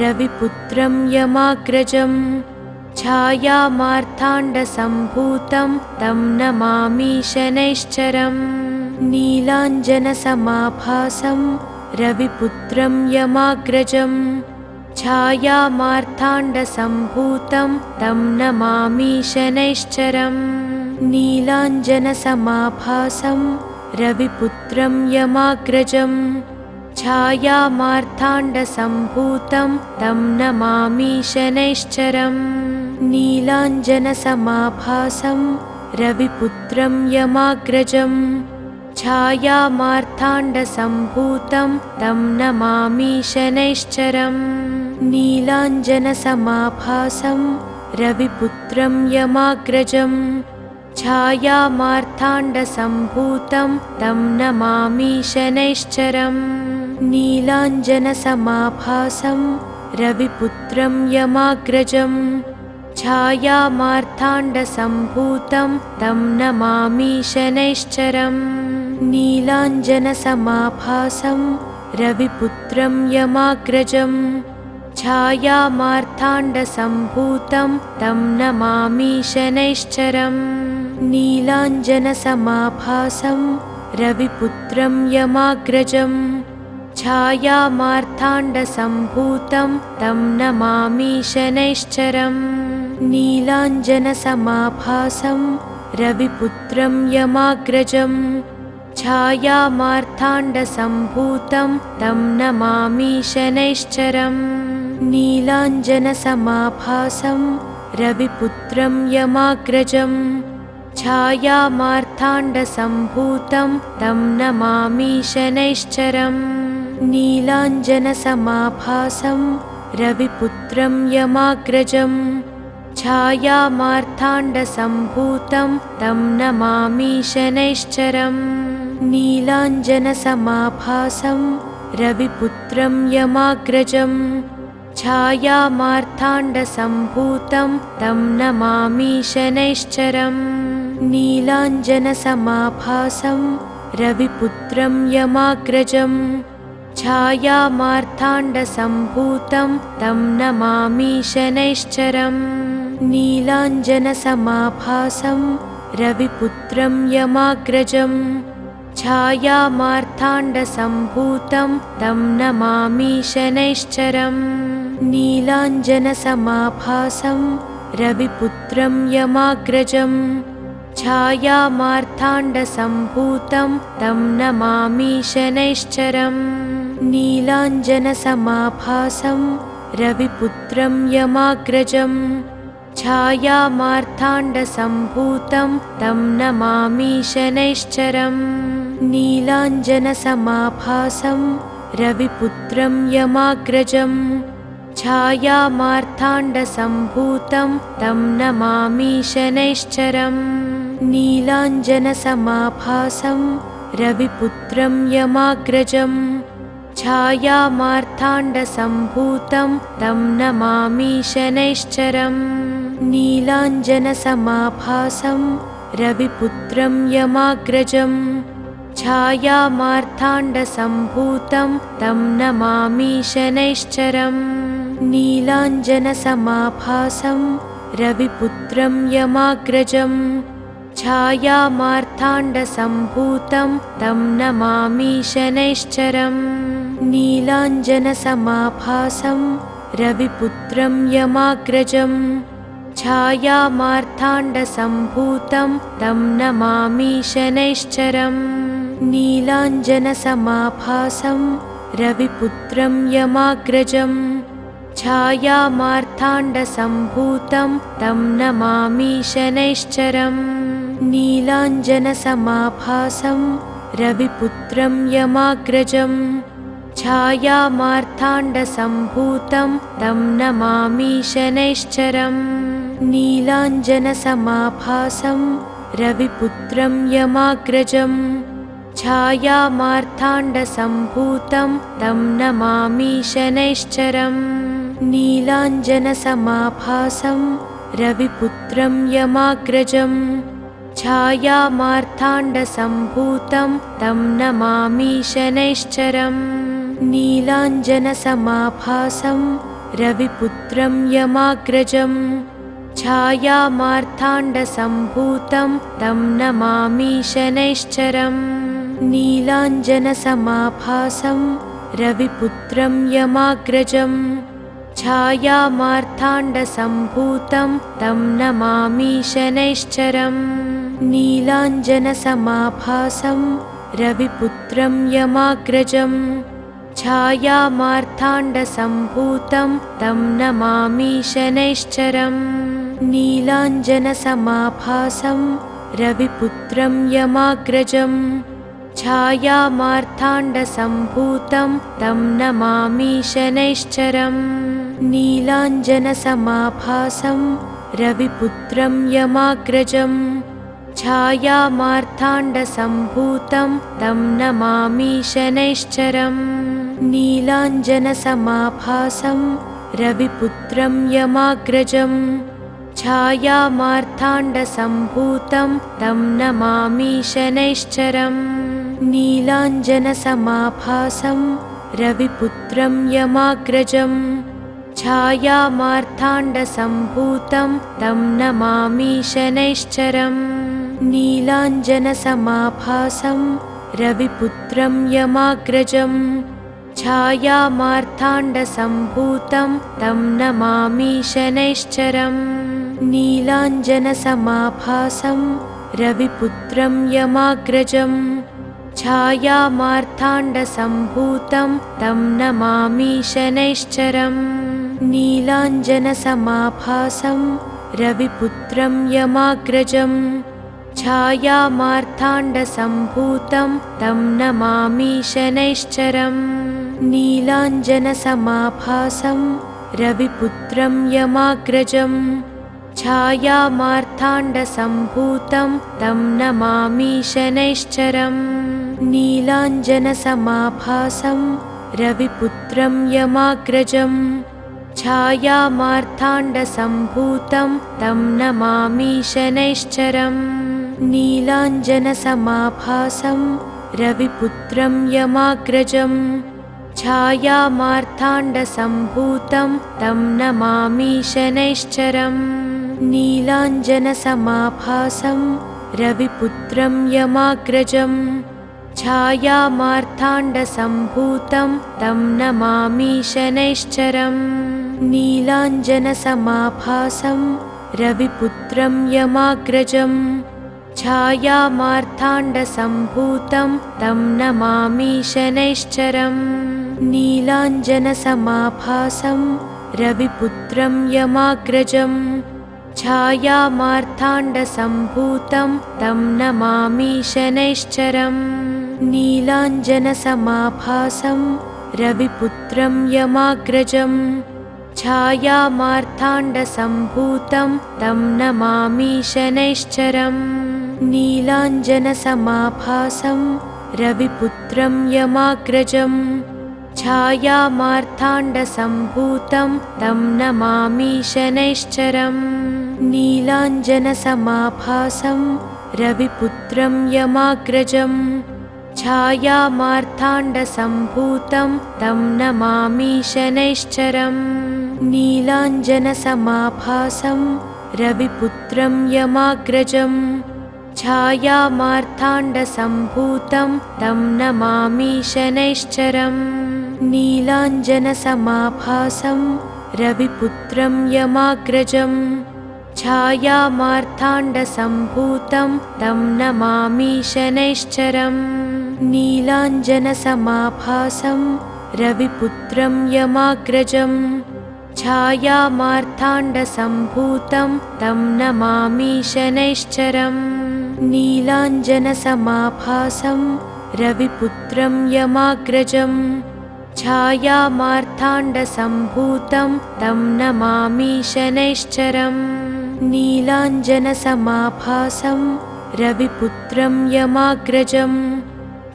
रविपुत्रं यमाग्रजम् छायामार्ताण्डसम्भूतं तं नमामि शनैश्चरम् नीलाञ्जनसमाभासं रविपुत्रं यमाग्रजम् छायामार्ताण्डसम्भूतं तं नमामि शनैश्चरम् नीलाञ्जनसमाभासं रविपुत्रं यमाग्रजम् छायामार्ताण्डसम्भूतं तं नमामि शनैश्चरम् नीलाञ्जनसमाभासं रविपुत्रं यमाग्रजम् छायामार्ताण्डसम्भूतं तं नमामि शनैश्चरम् नीलाञ्जनसमाभासं रविपुत्रं यमाग्रजम् छायामार्ताण्डसम्भूतं तं नमामि शनैश्चरम् नीलाञ्जनसमाभासं रविपुत्रं यमाग्रजम् छायामार्ताण्डसम्भूतं तं नमामि शनैश्चरम् नीलाञ्जनसमाभासं रविपुत्रं यमाग्रजम् छायामार्ताण्डसम्भूतं तं नमामि शनैश्चरम् नीलाञ्जनसमाभासं रविपुत्रं यमाग्रजम् छायामार्ताण्डसम्भूतं तं नमामि शनैश्चरम् नीलाञ्जनसमाभासं रविपुत्रं यमाग्रजम् छायामार्ताण्डसम्भूतं तं नमामि शनैश्चरम् नीलाञ्जनसमाभासं रविपुत्रं यमाग्रजम् छायामार्ताण्डसम्भूतं तं नमामि शनैश्चरम् नीलाञ्जनसमाभासं रविपुत्रं यमाग्रजम् छायामार्ताण्डसम्भूतं तं नमामि शनैश्चरम् नीलाञ्जनसमाभासं रविपुत्रं यमाग्रजम् छायामार्ताण्डसम्भूतं तं नमामि शनैश्चरम् नीलाञ्जनसमाभासं रविपुत्रं यमाग्रजम् छायामार्ताण्डसम्भूतं तं नमामि शनैश्चरम् नीलाञ्जनसमाभासं रविपुत्रं यमाग्रजम् छायामार्ताण्डसम्भूतं तं नमामि शनैश्चरम् नीलाञ्जनसमाभासं रविपुत्रं यमाग्रजम् छायामार्ताण्डसम्भूतं तं नमामि शनैश्चरम् नीलाञ्जनसमाभासं रविपुत्रं यमाग्रजम् छायामार्ताण्डसम्भूतं तं नमामि शनैश्चरम् नीलाञ्जनसमाभासं रविपुत्रं यमाग्रजम् छायामार्ताण्डसम्भूतं तं नमामि शनैश्चरम् नीलाञ्जनसमाभासं रविपुत्रं यमाग्रजम् छायामार्ताण्डसम्भूतं तं नमामि शनैश्चरम्। नीलाञ्जनसमाभासं रविपुत्रं यमाग्रजम्। छायामार्ताण्डसम्भूतं तं नमामि शनैश्चरम्। नीलाञ्जनसमाभासं रविपुत्रं यमाग्रजम्। छायामार्ताण्डसम्भूतं तं नमामि शनैश्चरम्। नीलाञ्जनसमाभासं रविपुत्रं यमाग्रजम्। छायामार्ताण्डसम्भूतं तं नमामि शनैश्चरम्। नीलाञ्जनसमाभासं रविपुत्रं यमाग्रजम्। छायामार्ताण्डसम्भूतं तं नमामि शनैश्चरम्। नीलाञ्जनसमाभासं रविपुत्रं यमाग्रजम्। छायामार्ताण्डसम्भूतं तं नमामि शनैश्चरम्। नीलाञ्जनसमाभासं रविपुत्रं यमाग्रजम्। छायामार्ताण्डसम्भूतं तं नमामि शनैश्चरम्। नीलाञ्जनसमाभासं रविपुत्रं यमाग्रजम्। छायामार्ताण्डसम्भूतं तं नमामि शनैश्चरम्। नीलाञ्जनसमाभासं रविपुत्रं यमाग्रजम्। छायामार्ताण्डसम्भूतं तं नमामि शनैश्चरम्। नीलाञ्जनसमाभासं रविपुत्रं यमाग्रजम्। छायामार्ताण्डसम्भूतं तं नमामि शनैश्चरम्। नीलाञ्जनसमाभासं रविपुत्रं यमाग्रजम्। छायामार्ताण्डसम्भूतं तं नमामि शनैश्चरम्। नीलाञ्जनसमाभासं रविपुत्रं यमाग्रजम्। छायामार्ताण्डसम्भूतं तं नमामि शनैश्चरम्। नीलाञ्जनसमाभासं रविपुत्रं यमाग्रजम्। छायामार्ताण्डसम्भूतं तं नमामि शनैश्चरम्। नीलाञ्जनसमाभासं रविपुत्रं यमाग्रजम्। छायामार्ताण्डसम्भूतं तं नमामि शनैश्चरम्। नीलाञ्जनसमाभासं रविपुत्रं यमाग्रजम्। छायामार्ताण्डसम्भूतं तं नमामि शनैश्चरम्। नीलाञ्जनसमाभासं रविपुत्रं यमाग्रजम्। छायामार्ताण्डसम्भूतं तं नमामि शनैश्चरम्। नीलाञ्जनसमाभासं रविपुत्रं यमाग्रजम्। छायामार्ताण्डसम्भूतं तं नमामि शनैश्चरम्। नीलाञ्जनसमाभासं रविपुत्रं यमाग्रजम्। छायामार्ताण्डसम्भूतं तं नमामि शनैश्चरम्। नीलाञ्जनसमाभासं रविपुत्रं यमाग्रजम्। छायामार्ताण्डसम्भूतं तं नमामि शनैश्चरम्। नीलाञ्जनसमाभासं रविपुत्रं यमाग्रजम्। छायामार्ताण्डसम्भूतं तं नमामि शनैश्चरम्। नीलाञ्जनसमाभासं रविपुत्रं यमाग्रजम्। छायामार्ताण्डसम्भूतं तं नमामि शनैश्चरम्। नीलाञ्जनसमाभासं रविपुत्रं यमाग्रजम्। छायामार्ताण्डसम्भूतं तं नमामि शनैश्चरम्। नीलाञ्जनसमाभासं रविपुत्रं यमाग्रजम्। छायामार्ताण्डसम्भूतं तं नमामि शनैश्चरम्। नीलाञ्जनसमाभासं रविपुत्रं यमाग्रजम्। छायामार्ताण्डसम्भूतं तं नमामि शनैश्चरम्। नीलाञ्जनसमाभासं रविपुत्रं यमाग्रजम्। छायामार्ताण्डसम्भूतं तं नमामि शनैश्चरम्। नीलाञ्जनसमाभासं रविपुत्रं यमाग्रजम्। छायामार्ताण्डसम्भूतं तं नमामि शनैश्चरम् नीलाञ्जनसमाभासं रविपुत्रं यमाग्रजम् छायामार्ताण्डसम्भूतं तं नमामि शनैश्चरम् नीलाञ्जनसमाभासं रविपुत्रं यमाग्रजम् छायामार्ताण्डसम्भूतं तं नमामि शनैश्चरम् नीलाञ्जनसमाभासं रविपुत्रं यमाग्रजम् छायामार्ताण्डसम्भूतं तं नमामि शनैश्चरम् नीलाञ्जनसमाभासं रविपुत्रं यमाग्रजम् छायामार्ताण्डसम्भूतं तं नमामि शनैश्चरम् नीलाञ्जनसमाभासं रविपुत्रं यमाग्रजम् छायामार्ताण्डसम्भूतं तं नमामि शनैश्चरम् नीलाञ्जनसमाभासं रविपुत्रं यमाग्रजम्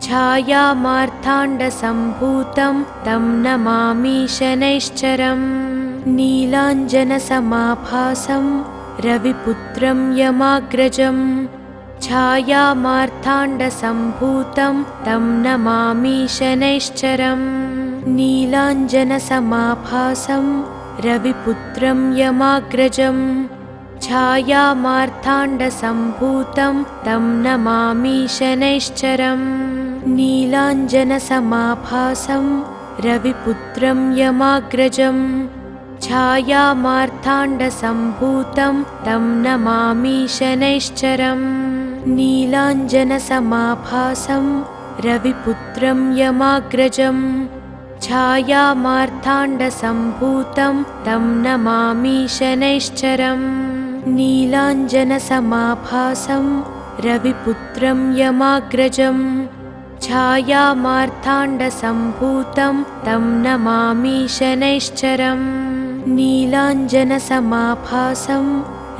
छायामार्ताण्डसम्भूतं तं नमामि शनैश्चरम् नीलाञ्जनसमाभासं रविपुत्रं यमाग्रजम् छायामार्ताण्डसम्भूतं तं नमामि शनैश्चरम् नीलाञ्जनसमाभासं रविपुत्रं यमाग्रजम् छायामार्ताण्डसम्भूतं तं नमामि शनैश्चरम् नीलाञ्जनसमाभासं रविपुत्रं यमाग्रजम् छायामार्ताण्डसम्भूतं तं नमामि शनैश्चरम् नीलाञ्जनसमाभासं रविपुत्रं यमाग्रजम् छायामार्ताण्डसम्भूतं तं नमामि शनैश्चरम् नीलाञ्जनसमाभासं रविपुत्रं यमाग्रजम् छायामार्ताण्डसम्भूतं तं नमामि शनैश्चरम् नीलाञ्जनसमाभासं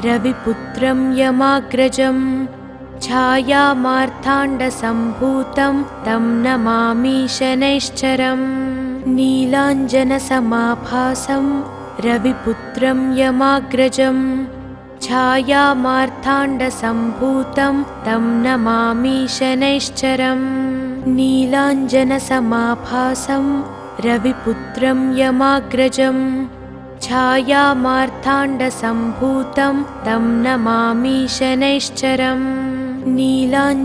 रविपुत्रं यमाग्रजम् छायामार्ताण्डसम्भूतं तं नमामि शनैश्चरम् नीलाञ्जनसमाभासं रविपुत्रं यमाग्रजम् छायामार्ताण्डसम्भूतं तं नमामि शनैश्चरम् नीलाञ्जनसमाभासं रविपुत्रं यमाग्रजम् छायामार्ताण्डसम्भूतं तं नमामि शनैश्चरम् नीलाञ्जनसमाभासं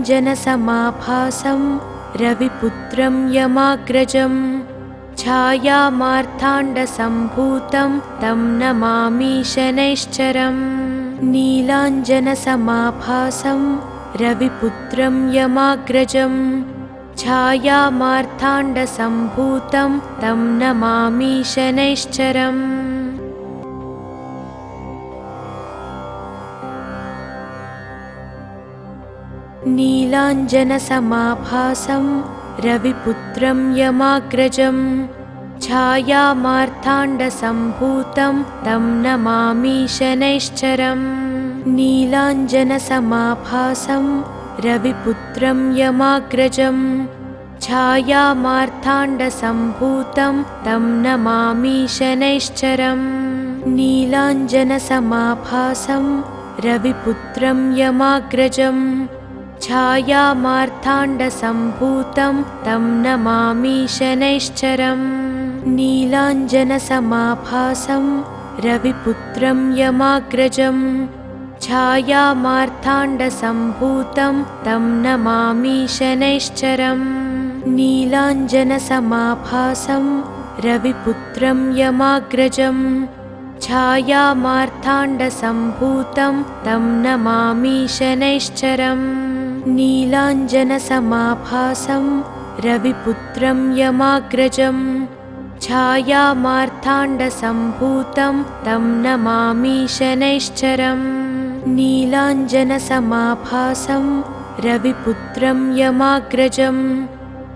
रविपुत्रं यमाग्रजम् छायामार्ताण्डसम्भूतं तं नमामि शनैश्चरम् नीलाञ्जनसमाभासं रविपुत्रं यमाग्रजम् छायामार्ताण्डसम्भूतं तं नमामि शनैश्चरम् नीलाञ्जनसमाभासं रविपुत्रं यमाग्रजम् छायामार्ताण्डसम्भूतं तं नमामि शनैश्चरम् नीलाञ्जनसमाभासं रविपुत्रं यमाग्रजम् छायामार्ताण्डसम्भूतं तं नमामि शनैश्चरम् नीलाञ्जनसमाभासं रविपुत्रं यमाग्रजम् छायामार्ताण्डसम्भूतं तं नमामि शनैश्चरम् नीलाञ्जनसमाभासं रविपुत्रं यमाग्रजम् छायामार्ताण्डसम्भूतं तं नमामि शनैश्चरम् नीलाञ्जनसमाभासं रविपुत्रं यमाग्रजम् छायामार्ताण्डसम्भूतं तं नमामि शनैश्चरम् नीलाञ्जनसमाभासं रविपुत्रं यमाग्रजम् छायामार्ताण्डसम्भूतं तं नमामि शनैश्चरम् नीलाञ्जनसमाभासं रविपुत्रं यमाग्रजम्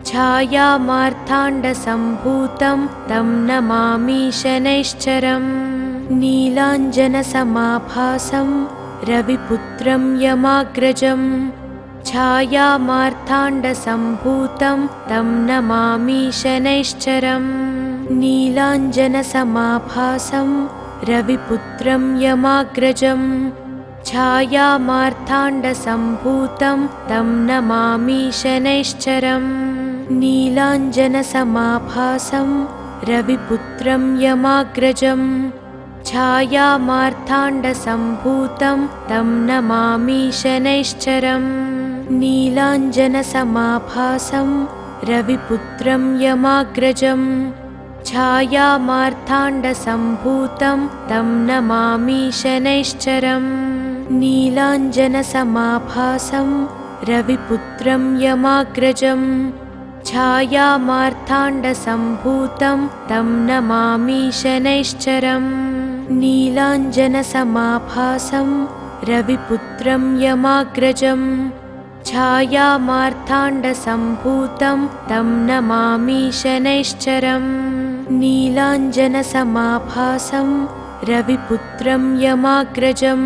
छायामार्ताण्डसम्भूतं तं नमामि शनैश्चरम् नीलाञ्जनसमाभासं रविपुत्रं यमाग्रजम् छायामार्ताण्डसम्भूतं तं नमामि शनैश्चरम् नीलाञ्जनसमाभासं रविपुत्रं यमाग्रजं छायामार्ताण्डसम्भूतं तं नमामि शनैश्चरम् नीलाञ्जनसमाभासं रविपुत्रं यमाग्रजं छायामार्ताण्डसम्भूतं तं नमामि शनैश्चरम् नीलाञ्जनसमाभासं रविपुत्रं यमाग्रजं छायामार्ताण्डसम्भूतं तं नमामि शनैश्चरम् नीलाञ्जनसमाभासं रविपुत्रं यमाग्रजं छायामार्ताण्डसम्भूतं तं नमामि शनैश्चरम् नीलाञ्जनसमाभासं रविपुत्रं यमाग्रजं छायामार्ताण्डसम्भूतं तं नमामि शनैश्चरम् नीलाञ्जनसमाभासं रविपुत्रं यमाग्रजं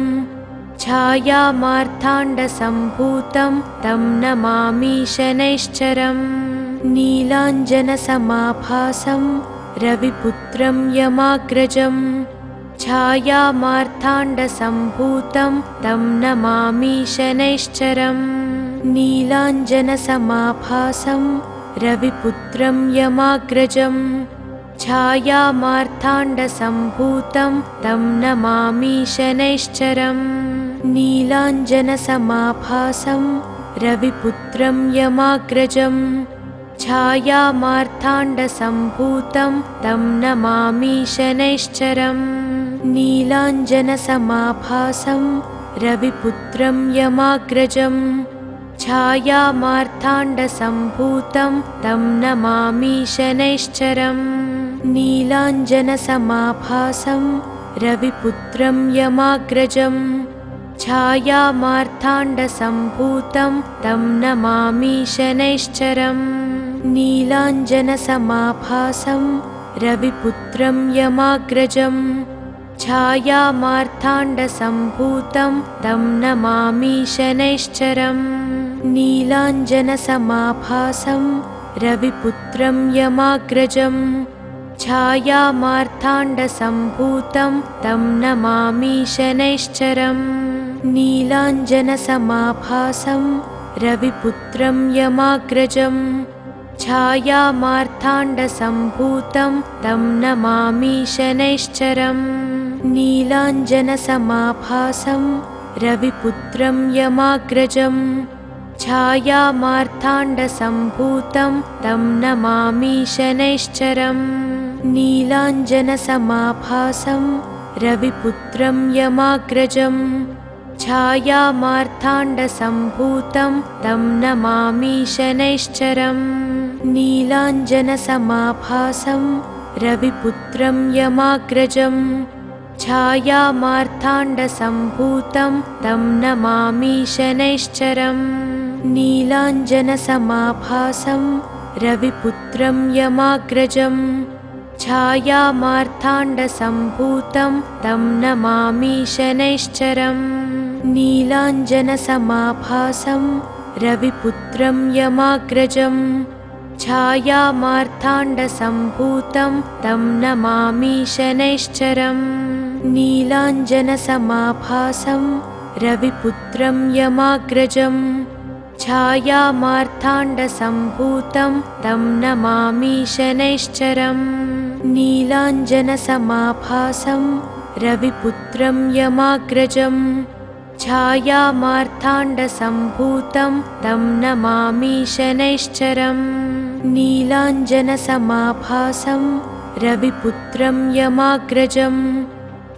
छायामार्ताण्डसम्भूतं तं नमामि शनैश्चरम् नीलाञ्जनसमाभासं रविपुत्रं यमाग्रजं छायामार्ताण्डसम्भूतं तं नमामि शनैश्चरम् नीलाञ्जनसमाभासं रविपुत्रं यमाग्रजं छायामार्ताण्डसम्भूतं तं नमामि शनैश्चरम् नीलाञ्जनसमाभासं रविपुत्रं यमाग्रजं छायामार्ताण्डसम्भूतं तं नमामि शनैश्चरम् नीलाञ्जनसमाभासं रविपुत्रं यमाग्रजं छायामार्ताण्डसम्भूतं तं नमामि शनैश्चरम् नीलाञ्जनसमाभासं रविपुत्रं यमाग्रजं छायामार्ताण्डसम्भूतं तं नमामि शनैश्चरम् नीलाञ्जनसमाभासं रविपुत्रं यमाग्रजं छायामार्ताण्डसम्भूतं तं नमामि शनैश्चरम् नीलाञ्जनसमाभासं रविपुत्रं यमाग्रजं छायामार्ताण्डसम्भूतं तं नमामि शनैश्चरम् नीलाञ्जनसमाभासं रविपुत्रं यमाग्रजं छायामार्ताण्डसम्भूतं तं नमामि शनैश्चरम् नीलाञ्जनसमाभासं रविपुत्रं यमाग्रजं छायामार्ताण्डसम्भूतं तं नमामि शनैश्चरम् नीलाञ्जनसमाभासं रविपुत्रं यमाग्रजं छायामार्ताण्डसम्भूतं तं नमामि शनैश्चरम् नीलाञ्जनसमाभासं रविपुत्रं यमाग्रजं छायामार्ताण्डसम्भूतं तं नमामि शनैश्चरम् नीलाञ्जनसमाभासं रविपुत्रं यमाग्रजं छायामार्ताण्डसम्भूतं तं नमामि शनैश्चरम् नीलाञ्जनसमाभासं रविपुत्रं यमाग्रजं छायामार्ताण्डसम्भूतं तं नमामि शनैश्चरम् नीलाञ्जनसमाभासं रविपुत्रं यमाग्रजं छायामार्ताण्डसम्भूतं तं नमामि शनैश्चरम् नीलाञ्जनसमाभासं रविपुत्रं यमाग्रजं छायामार्ताण्डसम्भूतं तं नमामि शनैश्चरम् नीलाञ्जनसमाभासं रविपुत्रं यमाग्रजं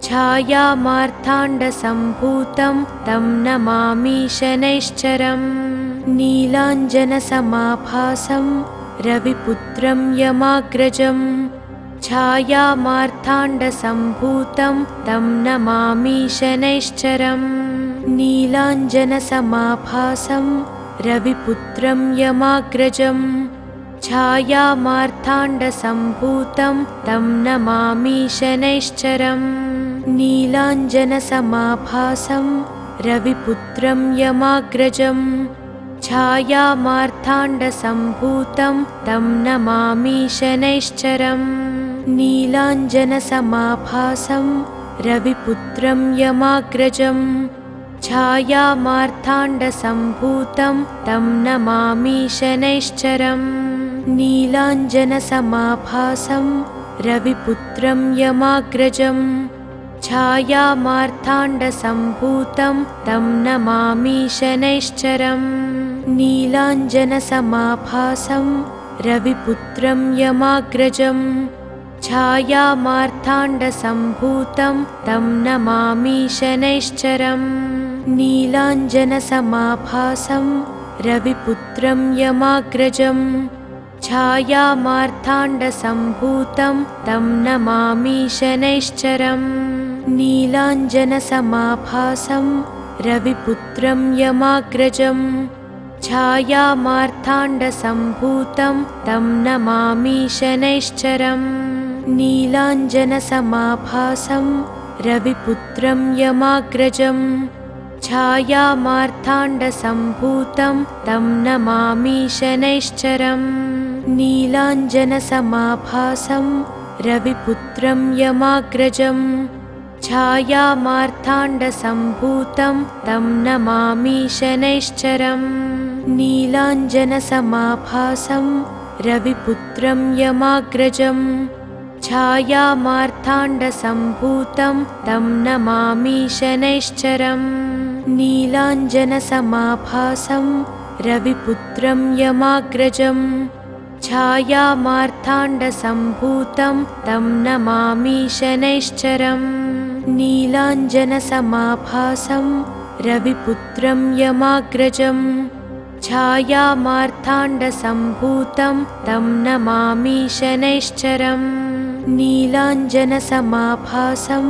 छायामार्ताण्डसम्भूतं तं नमामि शनैश्चरम् नीलाञ्जनसमाभासं रविपुत्रं यमाग्रजं छायामार्ताण्डसम्भूतं तं नमामि शनैश्चरम् नीलाञ्जनसमाभासं रविपुत्रं यमाग्रजं छायामार्ताण्डसम्भूतं तं नमामि शनैश्चरम् नीलाञ्जनसमाभासं रविपुत्रं यमाग्रजं छायामार्ताण्डसम्भूतं तं नमामि शनैश्चरम् नीलाञ्जनसमाभासं रविपुत्रं यमाग्रजं छायामार्ताण्डसम्भूतं तं नमामि शनैश्चरम् नीलाञ्जनसमाभासं रविपुत्रं यमाग्रजं छायामार्ताण्डसम्भूतं तं नमामि शनैश्चरम् नीलाञ्जनसमाभासं रविपुत्रं यमाग्रजं छायामार्ताण्डसम्भूतं तं नमामि शनैश्चरम् नीलाञ्जनसमाभासं रविपुत्रं यमाग्रजं छायामार्ताण्डसम्भूतं तं नमामि शनैश्चरम् नीलाञ्जनसमाभासं रविपुत्रं यमाग्रजं छायामार्ताण्डसम्भूतं तं नमामि शनैश्चरम् नीलाञ्जनसमाभासं रविपुत्रं यमाग्रजं छायामार्ताण्डसम्भूतं तं नमामि शनैश्चरम् नीलाञ्जनसमाभासं रविपुत्रं यमाग्रजं छायामार्ताण्डसम्भूतं तं नमामि शनैश्चरम् नीलाञ्जनसमाभासं रविपुत्रं यमाग्रजं छायामार्ताण्डसम्भूतं तं नमामि शनैश्चरम् नीलाञ्जनसमाभासं रविपुत्रं यमाग्रजं छायामार्ताण्डसम्भूतं तं नमामि शनैश्चरम् नीलाञ्जनसमाभासं रविपुत्रं यमाग्रजं छायामार्ताण्डसम्भूतं तं नमामि शनैश्चरम् नीलाञ्जनसमाभासं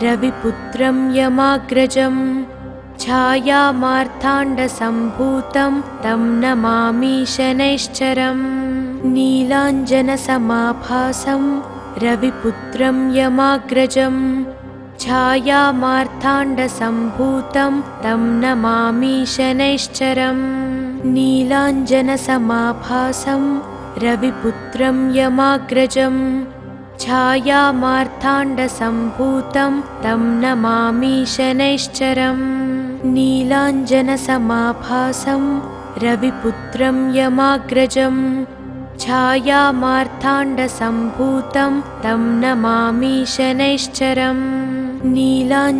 रविपुत्रं यमाग्रजं छायामार्ताण्डसम्भूतं तं नमामि शनैश्चरम् नीलाञ्जनसमाभासं रविपुत्रं यमाग्रजं छायामार्ताण्डसम्भूतं तं नमामि शनैश्चरम् नीलाञ्जनसमाभासं रविपुत्रं यमाग्रजं छायामार्ताण्डसम्भूतं तं नमामि शनैश्चरम् नीलाञ्जनसमाभासं रविपुत्रं यमाग्रजं छायामार्ताण्डसम्भूतं तं नमामि शनैश्चरम् नीलाञ्जनसमाभासं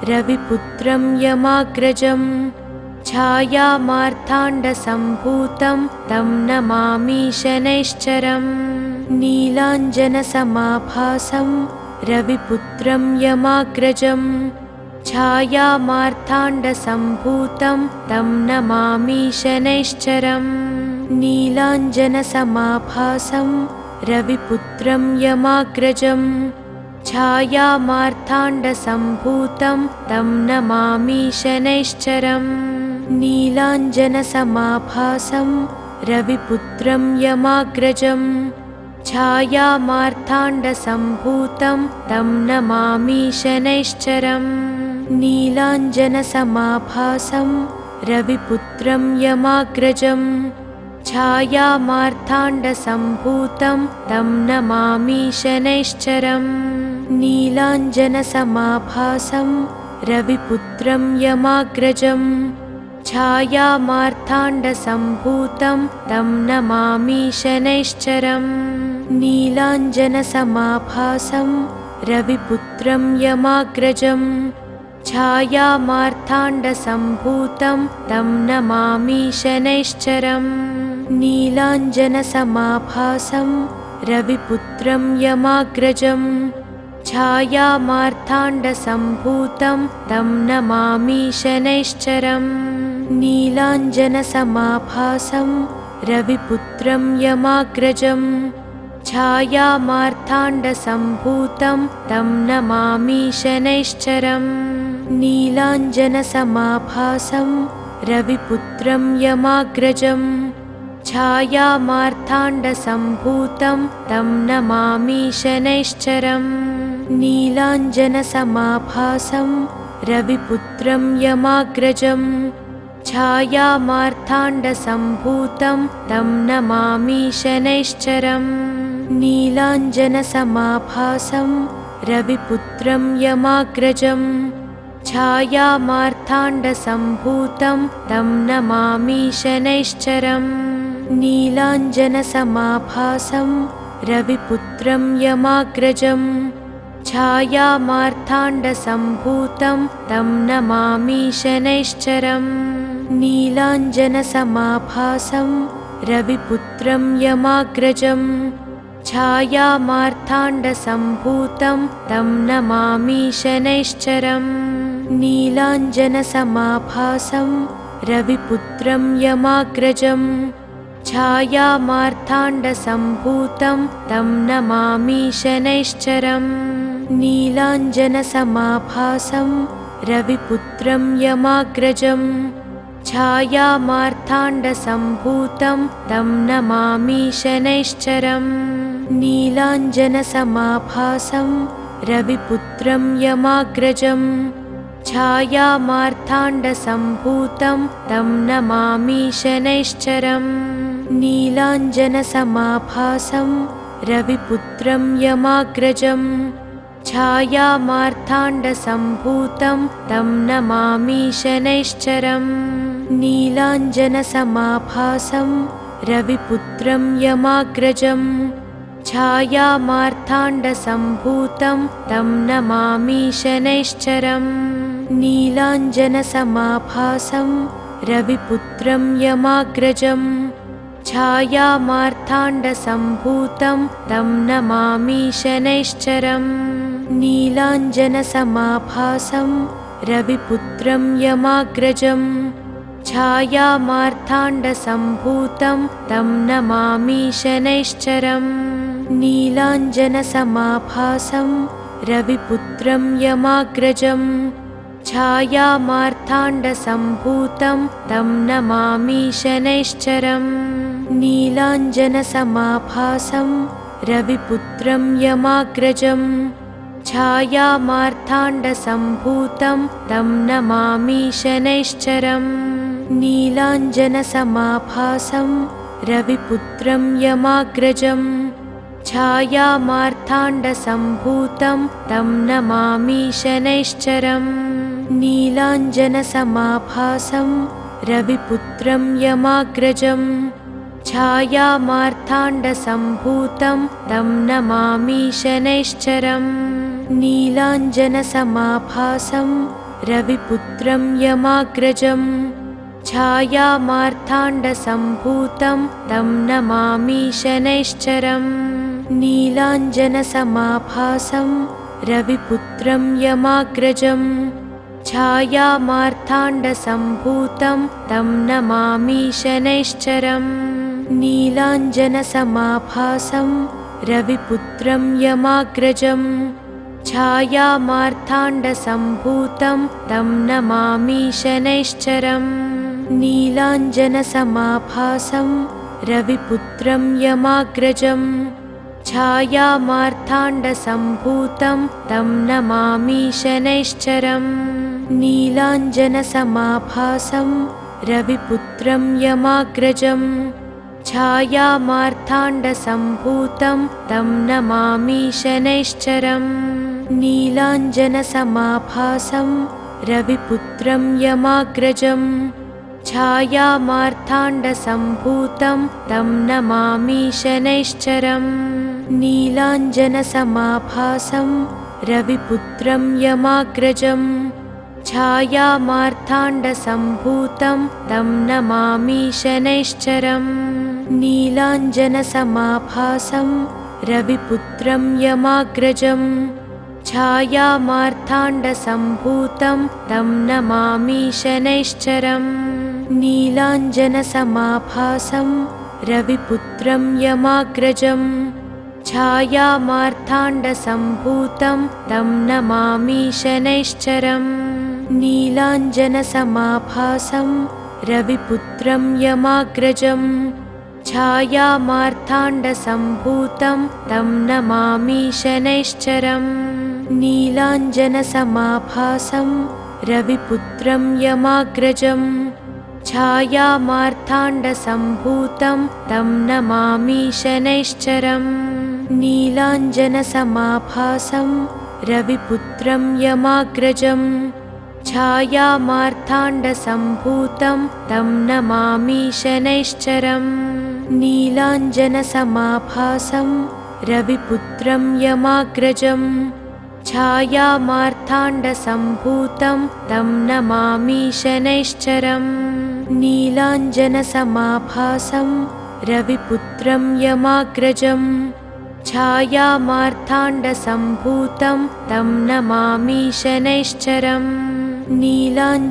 रविपुत्रं यमाग्रजं छायामार्ताण्डसम्भूतं तं नमामि शनैश्चरम् नीलाञ्जनसमाभासं रविपुत्रं यमाग्रजं छायामार्ताण्डसम्भूतं तं नमामि शनैश्चरम् नीलाञ्जनसमाभासं रविपुत्रं यमाग्रजं छायामार्ताण्डसम्भूतं तं नमामि शनैश्चरम् नीलाञ्जनसमाभासं रविपुत्रं यमाग्रजं छायामार्ताण्डसम्भूतं तं नमामि शनैश्चरम् नीलाञ्जनसमाभासं रविपुत्रं यमाग्रजं छायामार्ताण्डसम्भूतं तं नमामि शनैश्चरम् नीलाञ्जनसमाभासं रविपुत्रं यमाग्रजं छायामार्ताण्डसम्भूतं तं नमामि शनैश्चरम् नीलाञ्जनसमाभासं रविपुत्रं यमाग्रजं छायामार्ताण्डसम्भूतं तं नमामि शनैश्चरम् नीलाञ्जनसमाभासं रविपुत्रं यमाग्रजं छायामार्ताण्डसम्भूतं तं नमामि शनैश्चरम् नीलाञ्जनसमाभासं रविपुत्रं यमाग्रजं छायामार्ताण्डसम्भूतं तं नमामि शनैश्चरम् नीलाञ्जनसमाभासं रविपुत्रं यमाग्रजं छायामार्ताण्डसम्भूतं तं नमामि शनैश्चरम् नीलाञ्जनसमाभासं रविपुत्रं यमाग्रजं छायामार्ताण्डसम्भूतं तं नमामि शनैश्चरम् नीलाञ्जनसमाभासं रविपुत्रं यमाग्रजम् छायामार्ताण्डसम्भूतं तं नमामि शनैश्चरम् नीलाञ्जनसमाभासं रविपुत्रं यमाग्रजम् छायामार्ताण्डसम्भूतं तं नमामि शनैश्चरम् नीलाञ्जनसमाभासं रविपुत्रं यमाग्रजम् छायामार्ताण्डसम्भूतं तं नमामि शनैश्चरम् नीलाञ्जनसमाभासं रविपुत्रं यमाग्रजम् छायामार्ताण्डसम्भूतं तं नमामि शनैश्चरम् नीलाञ्जनसमाभासं रविपुत्रं यमाग्रजम् छायामार्ताण्डसम्भूतं तं नमामि शनैश्चरम् नीलाञ्जनसमाभासं रविपुत्रं यमाग्रजम् छायामार्ताण्डसम्भूतं तं नमामि शनैश्चरम् नीलाञ्जनसमाभासं रविपुत्रं यमाग्रजम् छायामार्ताण्डसम्भूतं तं नमामि शनैश्चरम् नीलाञ्जनसमाभासं रविपुत्रं यमाग्रजम् छायामार्ताण्डसम्भूतं तं नमामि शनैश्चरम् नीलाञ्जनसमाभासं रविपुत्रं यमाग्रजम् छायामार्ताण्डसम्भूतं तं नमामि शनैश्चरम् नीलाञ्जनसमाभासं रविपुत्रं यमाग्रजम् छायामार्ताण्डसम्भूतं तं नमामि शनैश्चरम् नीलाञ्जनसमाभासं रविपुत्रं यमाग्रजम् छायामार्ताण्डसम्भूतं तं नमामि शनैश्चरम् नीलाञ्जनसमाभासं रविपुत्रं यमाग्रजम् छायामार्ताण्डसम्भूतं तं नमामि शनैश्चरम् नीलाञ्जनसमाभासं रविपुत्रं यमाग्रजम् छायामार्ताण्डसम्भूतं तं नमामि शनैश्चरम् नीलाञ्जनसमाभासं रविपुत्रं यमाग्रजम् छायामार्ताण्डसम्भूतं तं नमामि शनैश्चरम् नीलाञ्जनसमाभासं रविपुत्रं यमाग्रजम् छायामार्ताण्डसम्भूतं तं नमामि शनैश्चरम् नीलाञ्जनसमाभासं रविपुत्रं यमाग्रजम् छायामार्ताण्डसम्भूतं तं नमामि शनैश्चरम् नीलाञ्जनसमाभासं रविपुत्रं यमाग्रजम् छायामार्ताण्डसम्भूतं तं नमामि शनैश्चरम् नीलाञ्जनसमाभासं रविपुत्रं यमाग्रजम् छायामार्ताण्डसम्भूतं तं नमामि शनैश्चरम् नीलाञ्जनसमाभासं रविपुत्रं यमाग्रजम् छायामार्ताण्डसम्भूतं तं नमामि शनैश्चरम् नीलाञ्जनसमाभासं रविपुत्रं यमाग्रजम् छायामार्ताण्डसम्भूतं तं नमामि शनैश्चरम् नीलाञ्जनसमाभासं रविपुत्रं यमाग्रजम् छायामार्ताण्डसम्भूतं तं नमामि शनैश्चरम् नीलाञ्जनसमाभासं रविपुत्रं यमाग्रजम् छायामार्ताण्डसम्भूतं तं नमामि शनैश्चरम् नीलाञ्जनसमाभासं रविपुत्रं यमाग्रजम् छायामार्ताण्डसम्भूतं तं नमामि शनैश्चरम् नीलाञ्जनसमाभासं रविपुत्रं यमाग्रजम् छायामार्ताण्डसम्भूतं तं नमामि शनैश्चरम् नीलाञ्जनसमाभासं रविपुत्रं यमाग्रजम् छायामार्ताण्डसम्भूतं तं नमामि शनैश्चरम् नीलाञ्जनसमाभासं रविपुत्रं यमाग्रजम् छायामार्ताण्डसम्भूतं तं नमामि शनैश्चरम् नीलाञ्जनसमाभासं रविपुत्रं यमाग्रजम् छायामार्ताण्डसम्भूतं तं नमामि शनैश्चरम् नीलाञ्जनसमाभासं रविपुत्रं यमाग्रजम् छायामार्ताण्डसम्भूतं तं नमामि शनैश्चरम् नीलाञ्जनसमाभासं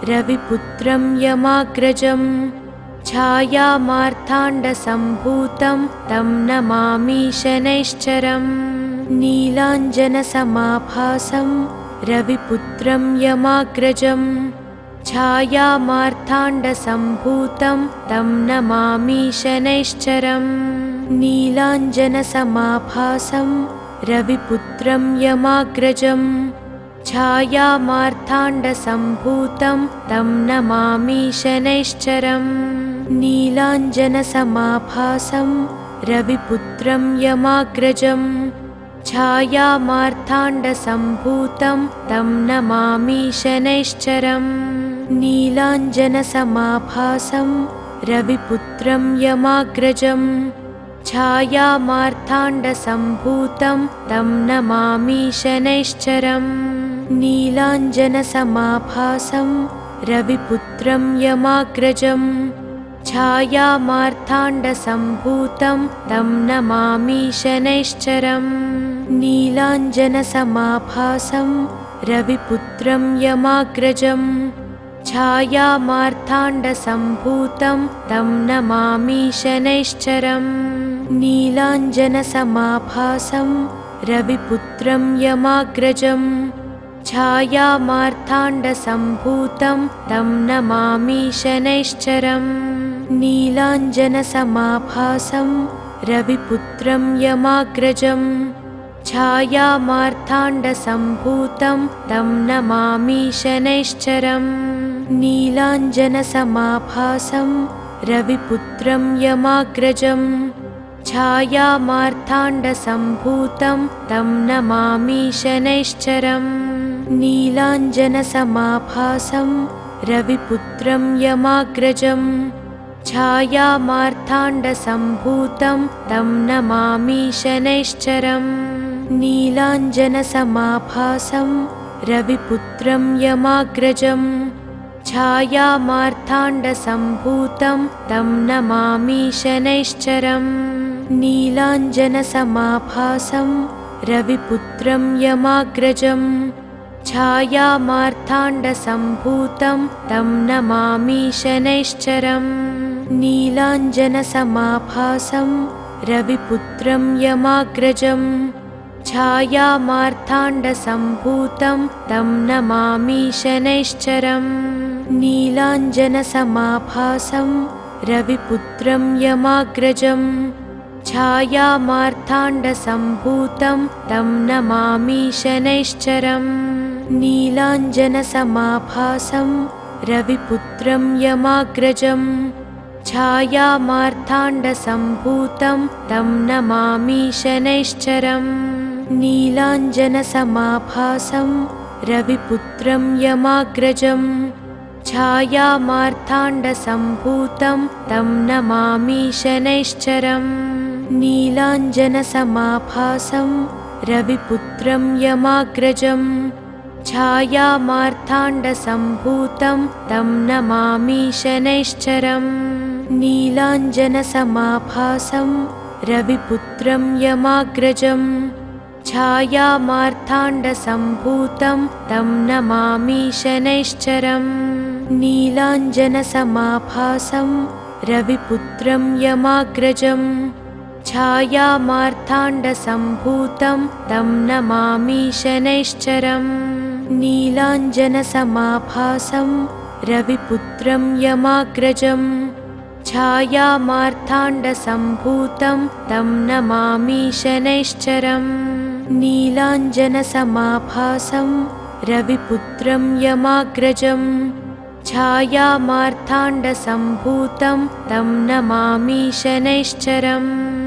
रविपुत्रं यमाग्रजम् छायामार्ताण्डसम्भूतं तं नमामि शनैश्चरम् नीलाञ्जनसमाभासं रविपुत्रं यमाग्रजम् छायामार्ताण्डसम्भूतं तं नमामि शनैश्चरम् नीलाञ्जनसमाभासं रविपुत्रं यमाग्रजम् छायामार्ताण्डसम्भूतं तं नमामि शनैश्चरम् नीलाञ्जनसमाभासं रविपुत्रं यमाग्रजम् छायामार्ताण्डसम्भूतं तं नमामि शनैश्चरम् नीलाञ्जनसमाभासं रविपुत्रं यमाग्रजम् छायामार्ताण्डसम्भूतं तं नमामि शनैश्चरम् नीलाञ्जनसमाभासं रविपुत्रं यमाग्रजम् छायामार्ताण्डसम्भूतं तं नमामि शनैश्चरम् नीलाञ्जनसमाभासं रविपुत्रं यमाग्रजम् छायामार्ताण्डसम्भूतं तं नमामि शनैश्चरम् नीलाञ्जनसमाभासं रविपुत्रं यमाग्रजम् छायामार्ताण्डसम्भूतं तं नमामि शनैश्चरम् नीलाञ्जनसमाभासं रविपुत्रं यमाग्रजम् छायामार्ताण्डसम्भूतं तं नमामि शनैश्चरम् नीलाञ्जनसमाभासं रविपुत्रं यमाग्रजम् छायामार्ताण्डसम्भूतं तं नमामि शनैश्चरम् नीलाञ्जनसमाभासं रविपुत्रं यमाग्रजम् छायामार्ताण्डसम्भूतं तं नमामि शनैश्चरम् नीलाञ्जनसमाभासं रविपुत्रं यमाग्रजम् छायामार्ताण्डसम्भूतं तं नमामि शनैश्चरम् नीलाञ्जनसमाभासं रविपुत्रं यमाग्रजम् छायामार्ताण्डसम्भूतं तं नमामि शनैश्चरम् नीलाञ्जनसमाभासं रविपुत्रं यमाग्रजम् छायामार्ताण्डसम्भूतं तं नमामि शनैश्चरम् नीलाञ्जनसमाभासं रविपुत्रं यमाग्रजम् छायामार्ताण्डसम्भूतं तं नमामि शनैश्चरम् नीलाञ्जनसमाभासं रविपुत्रं यमाग्रजम् छायामार्ताण्डसम्भूतं तं नमामि शनैश्चरम् नीलाञ्जनसमाभासं रविपुत्रं यमाग्रजम् छायामार्ताण्डसम्भूतं तं नमामि शनैश्चरम् नीलाञ्जनसमाभासं रविपुत्रं यमाग्रजम् छायामार्ताण्डसम्भूतं तं नमामि शनैश्चरम् नीलाञ्जनसमाभासं रविपुत्रं यमाग्रजम् छायामार्ताण्डसम्भूतं तं नमामि शनैश्चरम् नीलाञ्जनसमाभासं रविपुत्रं यमाग्रजम् छायामार्ताण्डसम्भूतं तं नमामि शनैश्चरम् नीलाञ्जनसमाभासं रविपुत्रं यमाग्रजम् छायामार्ताण्डसम्भूतं तं नमामि शनैश्चरम् नीलाञ्जनसमाभासं रविपुत्रं यमाग्रजम् छायामार्ताण्डसम्भूतं तं नमामि शनैश्चरम्।